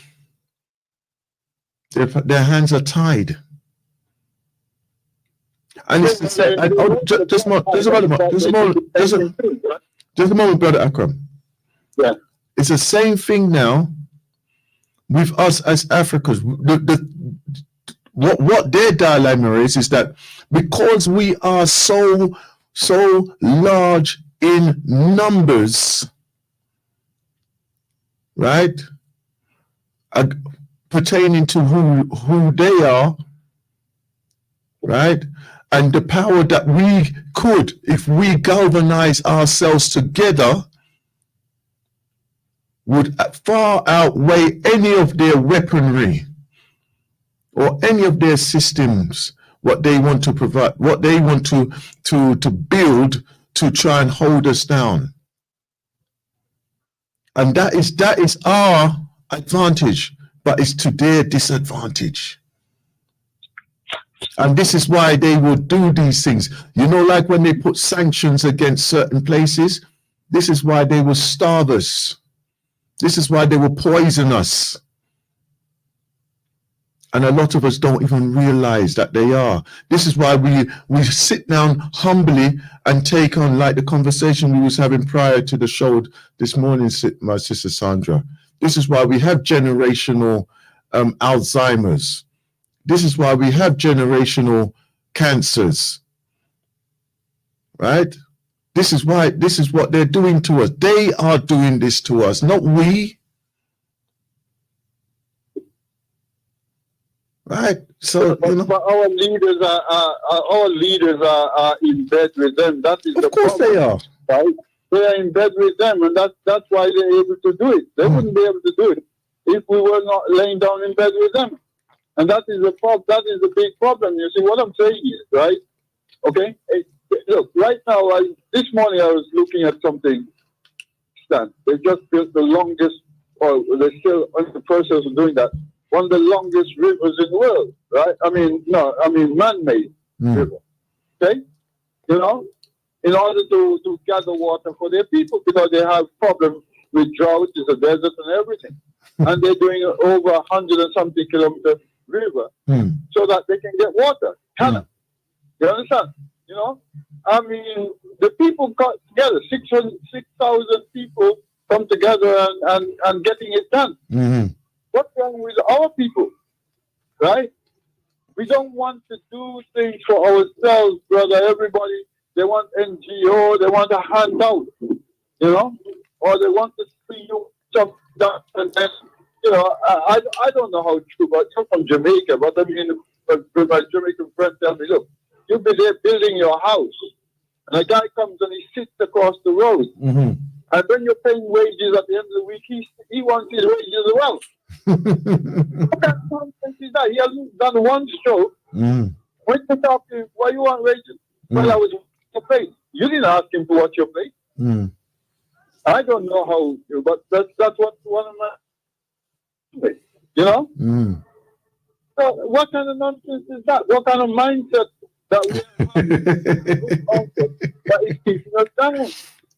Their hands are tied. And it's the same. Just a moment, Brother Akram. Yeah. It's the same thing now with us as Africans. What their dilemma is that because we are so large in numbers, right? Pertaining to who they are, right? And the power that we could, if we galvanize ourselves together, would far outweigh any of their weaponry or any of their systems, what they want to provide, what they want to build to try and hold us down. And that is our advantage, but it's to their disadvantage. And this is why they will do these things. You know, like when they put sanctions against certain places, this is why they will starve us. This is why they will poison us. And a lot of us don't even realize that they are. This is why we sit down humbly and take on, like the conversation we was having prior to the show this morning, my sister Sandra. This is why we have generational Alzheimer's. This is why we have generational cancers, right? This is what they're doing to us. They are doing this to us, not we. Right. So but our leaders are in bed with them. That is the problem. Of course they are. Right? They are in bed with them, and that's why they're able to do it. They wouldn't be able to do it if we were not laying down in bed with them. And that is the problem. That is the big problem. You see, what I'm saying is, right? Okay. Look, right now, this morning I was looking at something. Stan, they just built the longest, or they're still in the process of doing that. One of the longest rivers in the world, right? Man-made river. Okay, you know, in order to gather water for their people, because they have problems with drought, it's a desert and everything, and they're doing over 100 and something kilometer river so that they can get water. You understand? You know, I mean, the people got together, 6,000 people come together and getting it done. Mm-hmm. What's wrong with our people, right? We don't want to do things for ourselves, brother. Everybody, they want NGO, they want a handout, you know, or they want to see you some that and then, you know, I don't know how true, but you're from Jamaica, but I mean, my Jamaican friend tell me, look, you'll be there building your house, and a guy comes and he sits across the road, and when you're paying wages at the end of the week, he wants his wages as well. What kind of nonsense is that? He hasn't done one stroke. When you talk to him, why you want wages? Well, I was your plate. You didn't ask him to watch your plate. I don't know how, but that's what one of my, you know. So what kind of nonsense is that? What kind of mindset that we have that is keeping us down?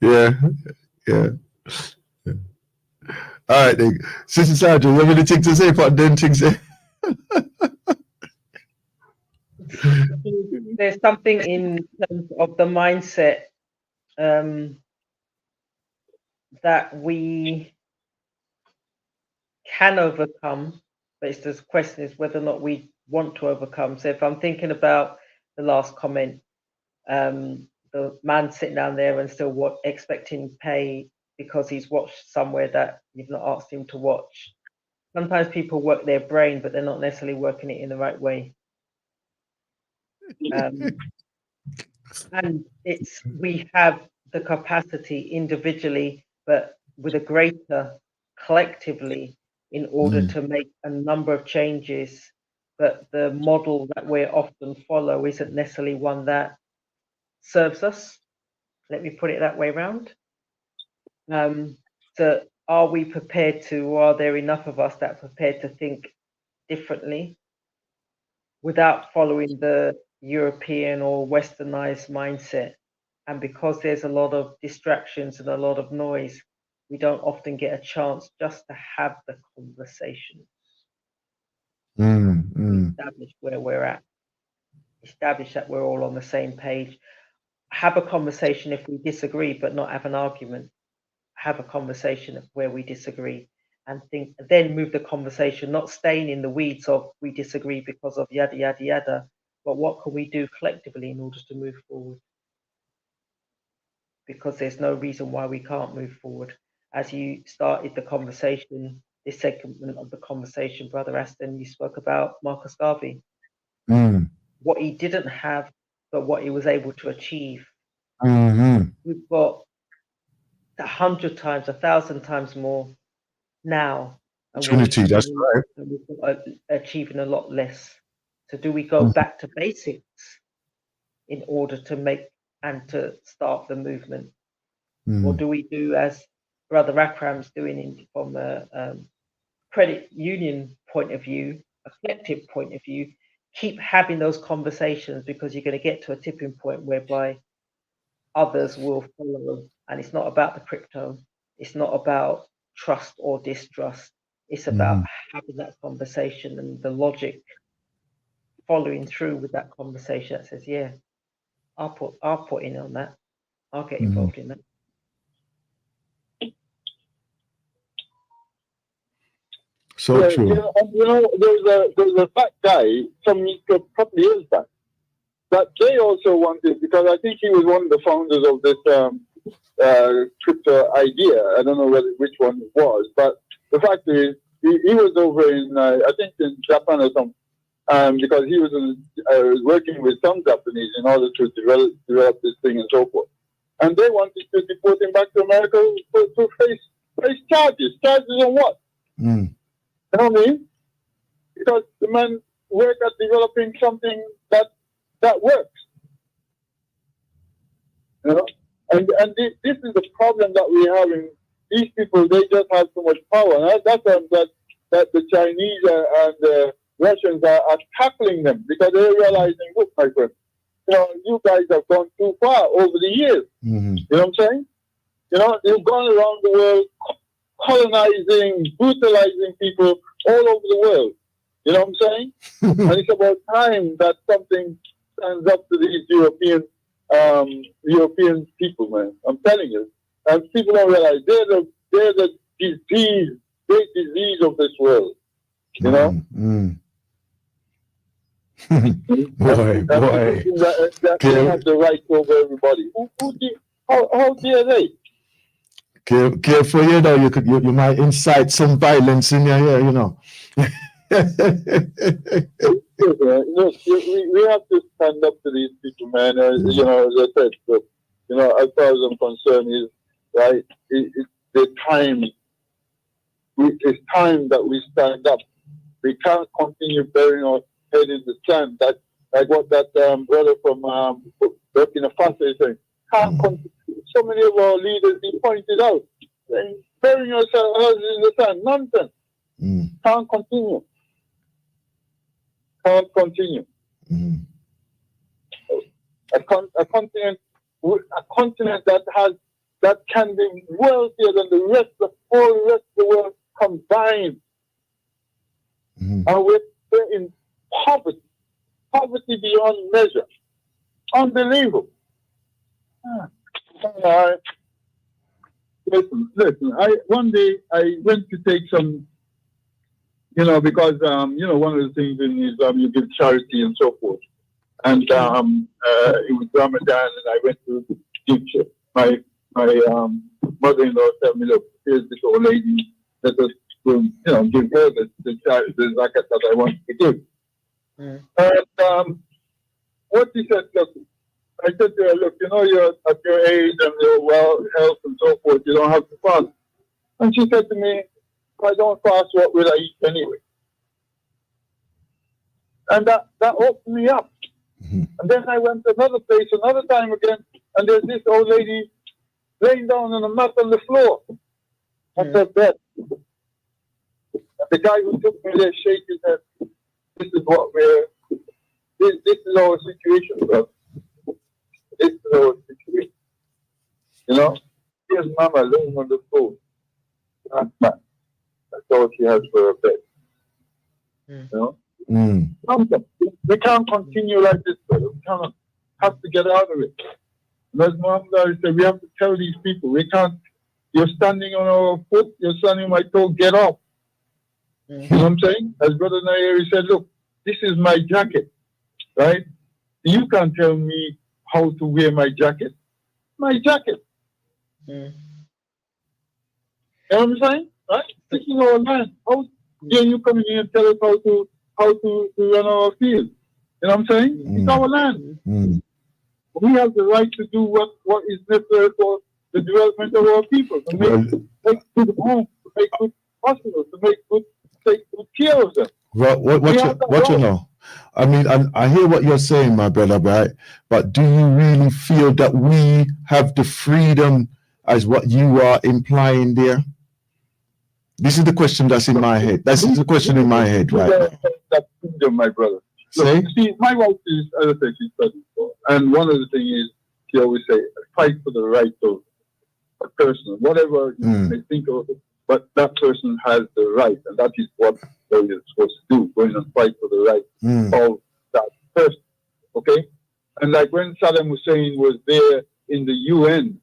Yeah. All right, then. Sister Sandra, you have anything to say about them things? There's something in terms of the mindset that we can overcome, but it's just question is whether or not we want to overcome. So if I'm thinking about the last comment the man sitting down there and still expecting pay because he's watched somewhere that you've not asked him to watch. Sometimes people work their brain, but they're not necessarily working it in the right way. And we have the capacity individually, but with a greater collectively, in order to make a number of changes. But the model that we often follow isn't necessarily one that serves us. Let me put it that way around. So are we prepared to, or are there enough of us that are prepared to think differently without following the European or Westernized mindset? And because there's a lot of distractions and a lot of noise, we don't often get a chance just to have the conversation. Establish where we're at. Establish that we're all on the same page. Have a conversation if we disagree, but not have an argument. Have a conversation where we disagree, and then move the conversation, not staying in the weeds of we disagree because of yada, yada, yada, but what can we do collectively in order to move forward? Because there's no reason why we can't move forward. As you started the conversation, this segment of the conversation, Brother Aston, you spoke about Marcus Garvey. What he didn't have, but what he was able to achieve. We've got 100 times, 1,000 times more now. Opportunity, that's right. And we've got achieving a lot less. So do we go back to basics in order to make and to start the movement? Or do we do as Brother Akram's doing from a credit union point of view, a collective point of view, keep having those conversations, because you're going to get to a tipping point whereby others will follow. And it's not about the crypto. It's not about trust or distrust. It's about having that conversation and the logic following through with that conversation that says, yeah, I'll put in on that. I'll get involved in that. So yeah, true. There's a fat guy some couple years back that they also wanted, because I think he was one of the founders of this crypto idea. I don't know which one it was, but the fact is he was over in I think in Japan or something, because he was working with some Japanese in order to develop this thing and so forth. And they wanted to deport him back to America to face charges. Charges on what? You know what I mean? Because the man worked at developing something that works. You know? And this is the problem that we're having. These people, they just have so much power. And that's that the Chinese and the Russians are tackling them, because they're realizing, look, my friend, you guys have gone too far over the years. You know what I'm saying? You've gone around the world colonizing, brutalizing people all over the world. You know what I'm saying? And it's about time that something stands up to these European people, man. I'm telling you. And people don't realize they're the great disease of this world. You know? Boy. They have the right over everybody. How dare they? Careful, you might incite some violence in your ear, Look, we have to stand up to these people, man. As I said, as far as I'm concerned, is right. It's time that we stand up. We can't continue burying our head in the sand. That, like what that brother from Burkina Faso is saying. Can't continue. So many of our leaders, he pointed out, burying ourselves in the sand. Nonsense. Can't continue. Can't continue. A continent that can be wealthier than the whole rest of the world combined. And we're in poverty beyond measure. Unbelievable. Listen. One day I went to take some, because one of the things is you give charity and so forth. and it was Ramadan, and I went to give my mother-in-law tell me, look, here's this old lady, let us give her the zakat that I want to give. And what she said, look, I said to her, look, you're at your age and you're well, health and so forth, you don't have to fast. And she said to me, if I don't fast, what will I eat anyway? And that opened me up. And then I went to another place, another time again, and there's this old lady laying down on a mat on the floor at her bed. And the guy who took me there shaking his head, this is our situation, brother. This is our situation. Here's Mama laying on the floor. That's all she has for her bed. We can't continue like this, brother. We have to get out of it. And as Muhammad said, we have to tell these people, we can't, you're standing on our foot, you're standing on my toe, get off. You know what I'm saying? As Brother Nairi said, look, this is my jacket, right? You can't tell me how to wear my jacket. My jacket. You know what I'm saying? Right? This is our land. How dare you come in here and tell us how to run our field? You know what I'm saying? It's our land. We have the right to do what is necessary for the development of our people, to make good homes, to make good hospitals, to take good care of them. What you know? I mean, I hear what you're saying, my brother, right? But do you really feel that we have the freedom as what you are implying there? This is the question that's in my head. This is the question in my head, right? That freedom, my brother. Look, you see, my wife is, as I said, she's 34. And one of the things is, she always say, fight for the right of a person, whatever you may think of it, but that person has the right, and that is what they're supposed to do, going and fight for the right of that person, okay? And like when Saddam Hussein was there in the UN,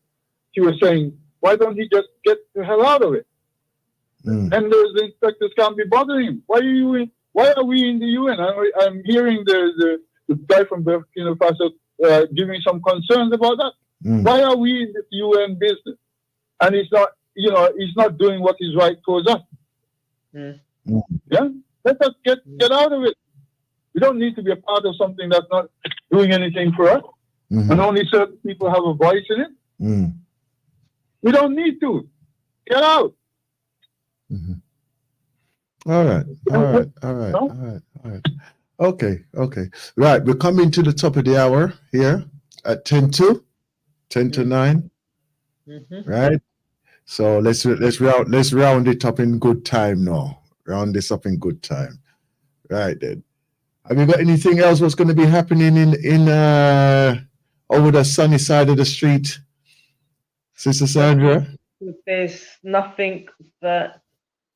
she was saying, why don't he just get the hell out of it? And those inspectors can't be bothering him. Why are we in the UN? I'm hearing the guy from Burkina Faso giving some concerns about that. Why are we in this UN business? And he's not doing what is right towards us. Yeah? Let us get out of it. We don't need to be a part of something that's not doing anything for us. And only certain people have a voice in it. We don't need to. Get out. All right. Okay. Right, we're coming to the top of the hour here at 10 to 9. Right. So let's round it up in good time now. Round this up in good time. Right then. Have you got anything else what's going to be happening in over the sunny side of the street, Sister Sandra? There's nothing that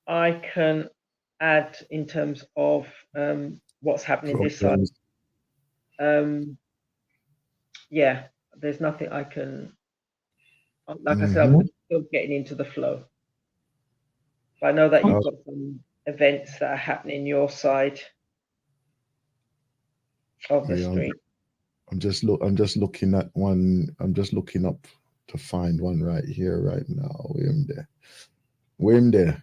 I can add in terms of what's happening this side. There's nothing I can, like I said, I'm still getting into the flow. But I know that you've got some events that are happening your side of the street. I'm just looking at one. I'm just looking up to find one right here, right now. We're in there.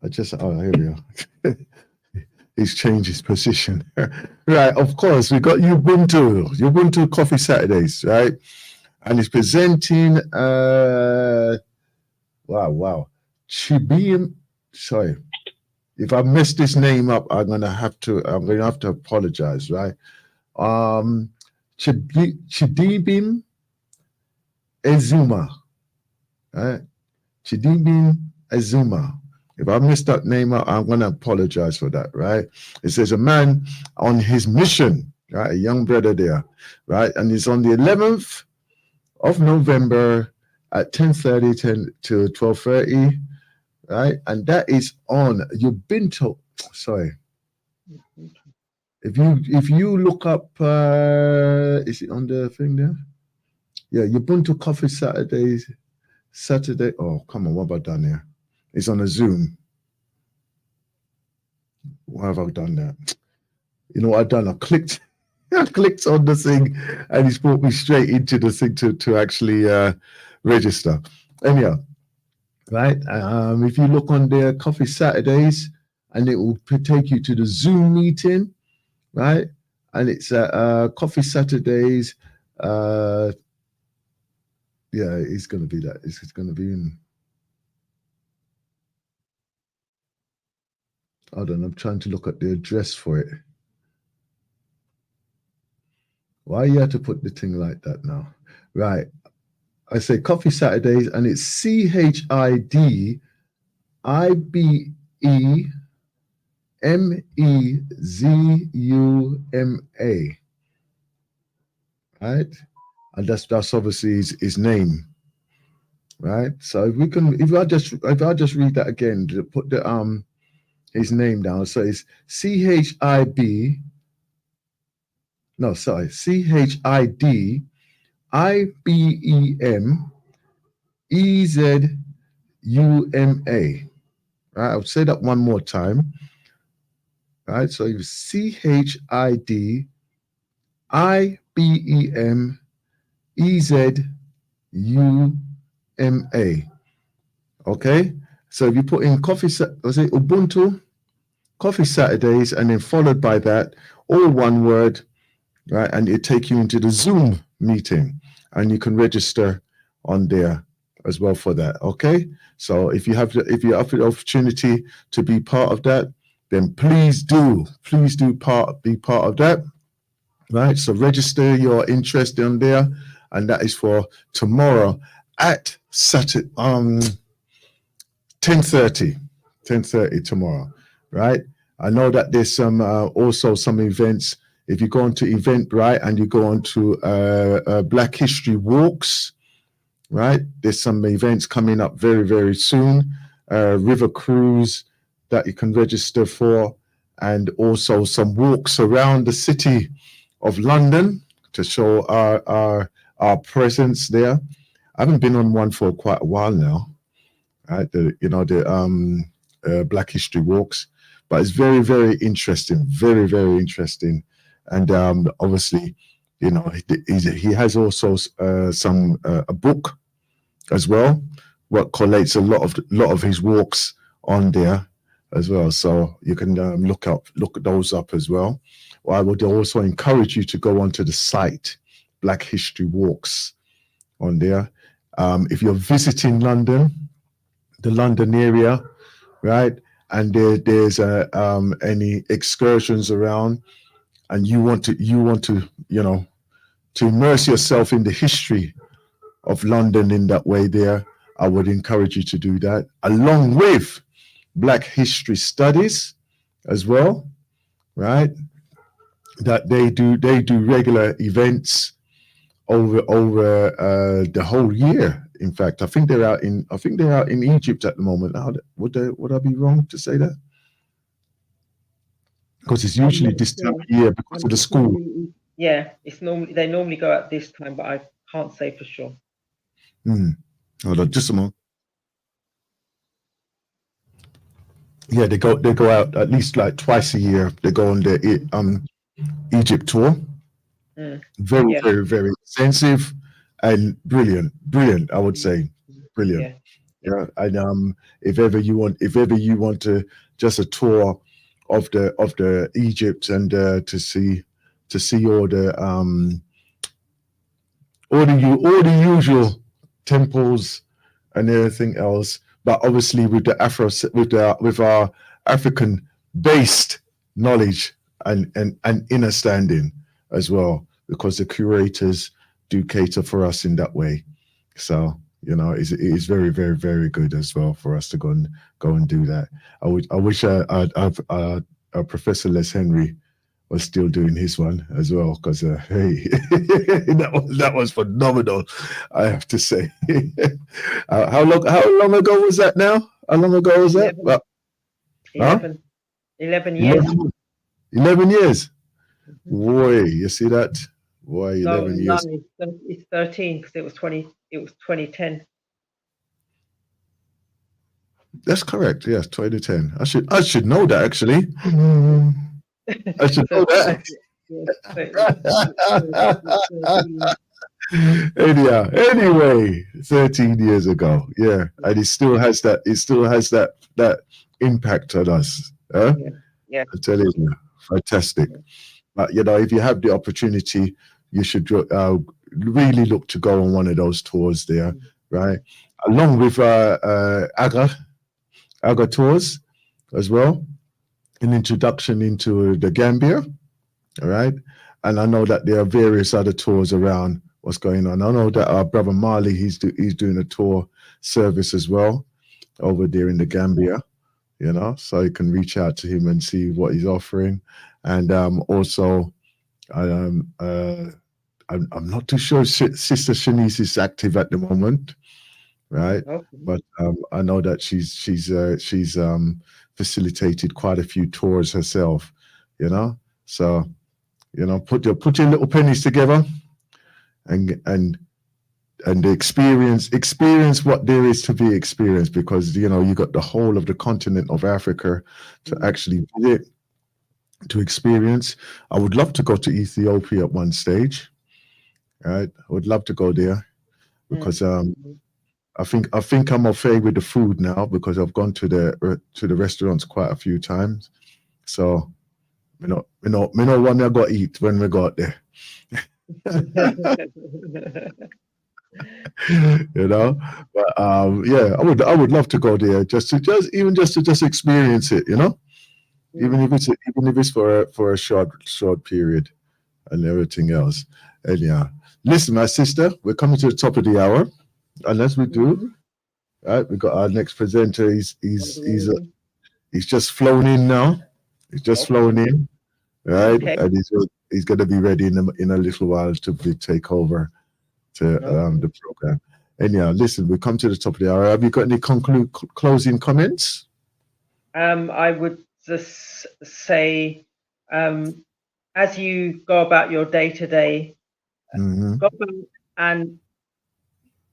Here we are. He's changed his position. Right, of course, we got Ubuntu Coffee Saturdays, right? And it's presenting Chibim, sorry. If I mess this name up, I'm gonna have to apologize, right? Chidibim Ezuma. Right? Chidibim Ezuma. If I messed that name up, I'm going to apologize for that, right? It says a man on his mission, right? A young brother there, right? And it's on the 11th of November at 10:30 to 12:30, right? And that is on Ubuntu. Sorry. If you look up, is it on the thing there? Yeah, Ubuntu Coffee Saturday. Oh, come on, what about down there? It's on a Zoom. Why have I done that? you know what I've done? I clicked I clicked on the thing and it's brought me straight into the thing to actually register. Anyhow, right? If you look on there, Coffee Saturdays, and it will take you to the Zoom meeting, right? And it's Coffee Saturdays. Yeah, it's going to be that. It's going to be in. Hold on, I'm trying to look at the address for it. Why you have to put the thing like that now? Right. I say Coffee Saturdays, and it's CHIDIBEMEZUMA. Right? And that's obviously his name. Right? So if I just read that again, to put the his name down. So it's CHIDIBEMEZUMA. Right, I'll say that one more time. Right, so you CHIDIBEMEZUMA. Okay, so if you put in Ubuntu Coffee Saturdays, and then followed by that, all one word, right, and it take you into the Zoom meeting, and you can register on there as well for that. Okay, so if you have the opportunity to be part of that, then please do be part of that. Right, so register your interest on there, and that is for tomorrow at Saturday 10:30 tomorrow. Right, I know that there's some also some events. If you go onto Eventbrite and you go onto Black History Walks, right, there's some events coming up very, very soon. River cruise that you can register for, and also some walks around the city of London to show our presence there. I haven't been on one for quite a while now, right? The Black History Walks, but it's very, very interesting, very, very interesting. And obviously, you know, he has also a book as well, what collates a lot of his walks on there as well. So you can look those up as well. Well, I would also encourage you to go onto the site, Black History Walks, on there. If you're visiting London, the London area, right, and there's any excursions around, and you want to you know, to immerse yourself in the history of London in that way there, I would encourage you to do that, along with Black History Studies as well, right? That they do regular events over the whole year. In fact, I think they're out in Egypt at the moment. Would I be wrong to say that? Because it's usually this time of year because of the school. Yeah, they normally go out this time, but I can't say for sure. Hold on, just a moment. Yeah, they go out at least like twice a year. They go on their Egypt tour. Very, very, very extensive and brilliant. I would say brilliant. Yeah, and if ever you want to just a tour of the Egypt, and to see all the usual temples and everything else, but obviously with our African based knowledge and understanding as well, because the curators do cater for us in that way. So, you know, it is very, very, very good as well for us to go and do that. I wish Professor Les Henry was still doing his one as well, because hey, that was phenomenal, I have to say. How long ago was that now? How long ago was that? 11 years. 11 years. Boy, you see that? Boy, 11 years. It's 13 because it was 2010. That's correct. Yes, 2010. I should know that actually. I should know that. Anyway, 13 years ago, yeah, and it still has that impact on us. Huh? Yeah. I'm telling you, fantastic. But if you have the opportunity, you should really look to go on one of those tours there, right? Along with Aga tours as well, an introduction into the Gambia, all right? And I know that there are various other tours around what's going on. I know that our brother Marley, he's doing a tour service as well over there in the Gambia, so you can reach out to him and see what he's offering. And also, I'm not too sure Sister Shanice is active at the moment, right? Okay. But I know that she's facilitated quite a few tours herself, So, put your little pennies together and experience what there is to be experienced, because you got the whole of the continent of Africa to actually visit, to experience. I would love to go to Ethiopia at one stage, right? I would love to go there because I think I'm okay with the food now, because I've gone to the restaurants quite a few times. So we know what I got to eat when we got there. But yeah, I would love to go there just to experience it, even if it's for a short period and everything else. And yeah, listen, my sister, we're coming to the top of the hour. Unless we do, right? We got our next presenter. He's just flown in now. He's just flown in, right? Okay. And he's going to be ready in a little while to take over to the program. And yeah, listen, we come to the top of the hour. Have you got any closing comments? I would just say, as you go about your day-to-day, go about and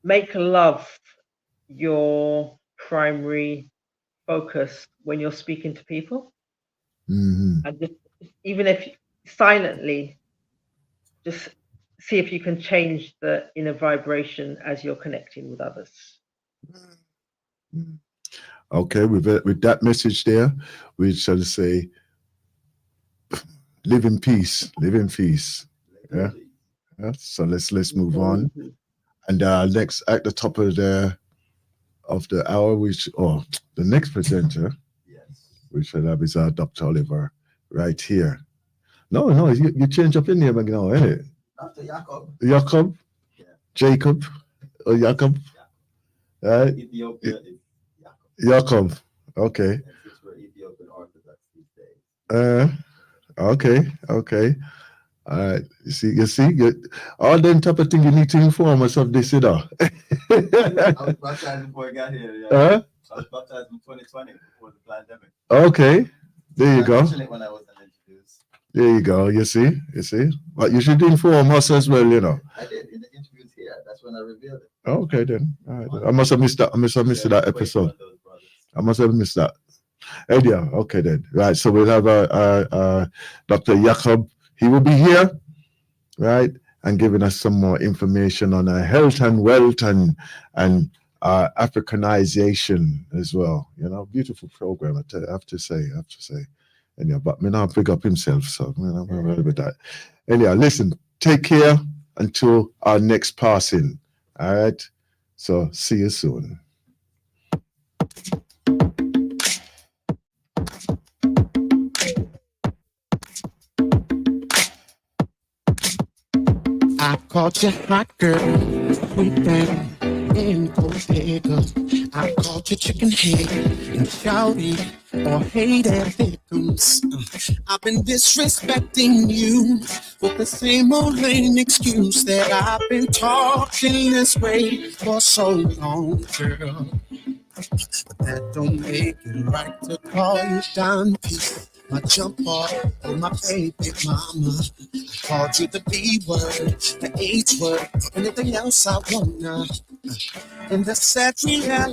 make love your primary focus when you're speaking to people. And just, even if silently, just see if you can change the inner vibration as you're connecting with others. Okay, with that message there, we shall say, live in peace. Yeah. So let's move on. And next, at the top of the hour, the next presenter, we shall have is Dr. Oliver right here. No, you change up in here now, ain't it? After Jacob. Yeah. Jacob or Jacob? Yeah. Right? Ethiopia is Jacob. Okay. It's for Ethiopian Orthodox these days. Okay. All right. You see, all them type of thing you need to inform us of this, I was baptized before I got here. Yeah. I was baptized in 2020 before the pandemic. Okay. There you go. When I wasn't introduced. There you go. You see. But you should inform us as well, I did in the interviews here. That's when I revealed it. Okay then. All right. I must have missed that. That episode. I must have missed that. Yeah. Okay then. Right. So we'll have Dr. Jacob. He will be here, right, and giving us some more information on health and wealth and Africanization as well. Beautiful program. I have to say. Anyhow, but me not big up himself, so I'm worried about that. Anyhow, listen, take care until our next passing. All right. So see you soon. I caught you hot girl, sweet thing in Bodega. I caught you chicken head and shouty or hated victims. I've been disrespecting you with the same old lame excuse that I've been talking this way for so long, girl. But that don't make it right to call you down piece. My jump off on my baby mama. I called you the B word, the H word, anything else I wanna. And the sad reality.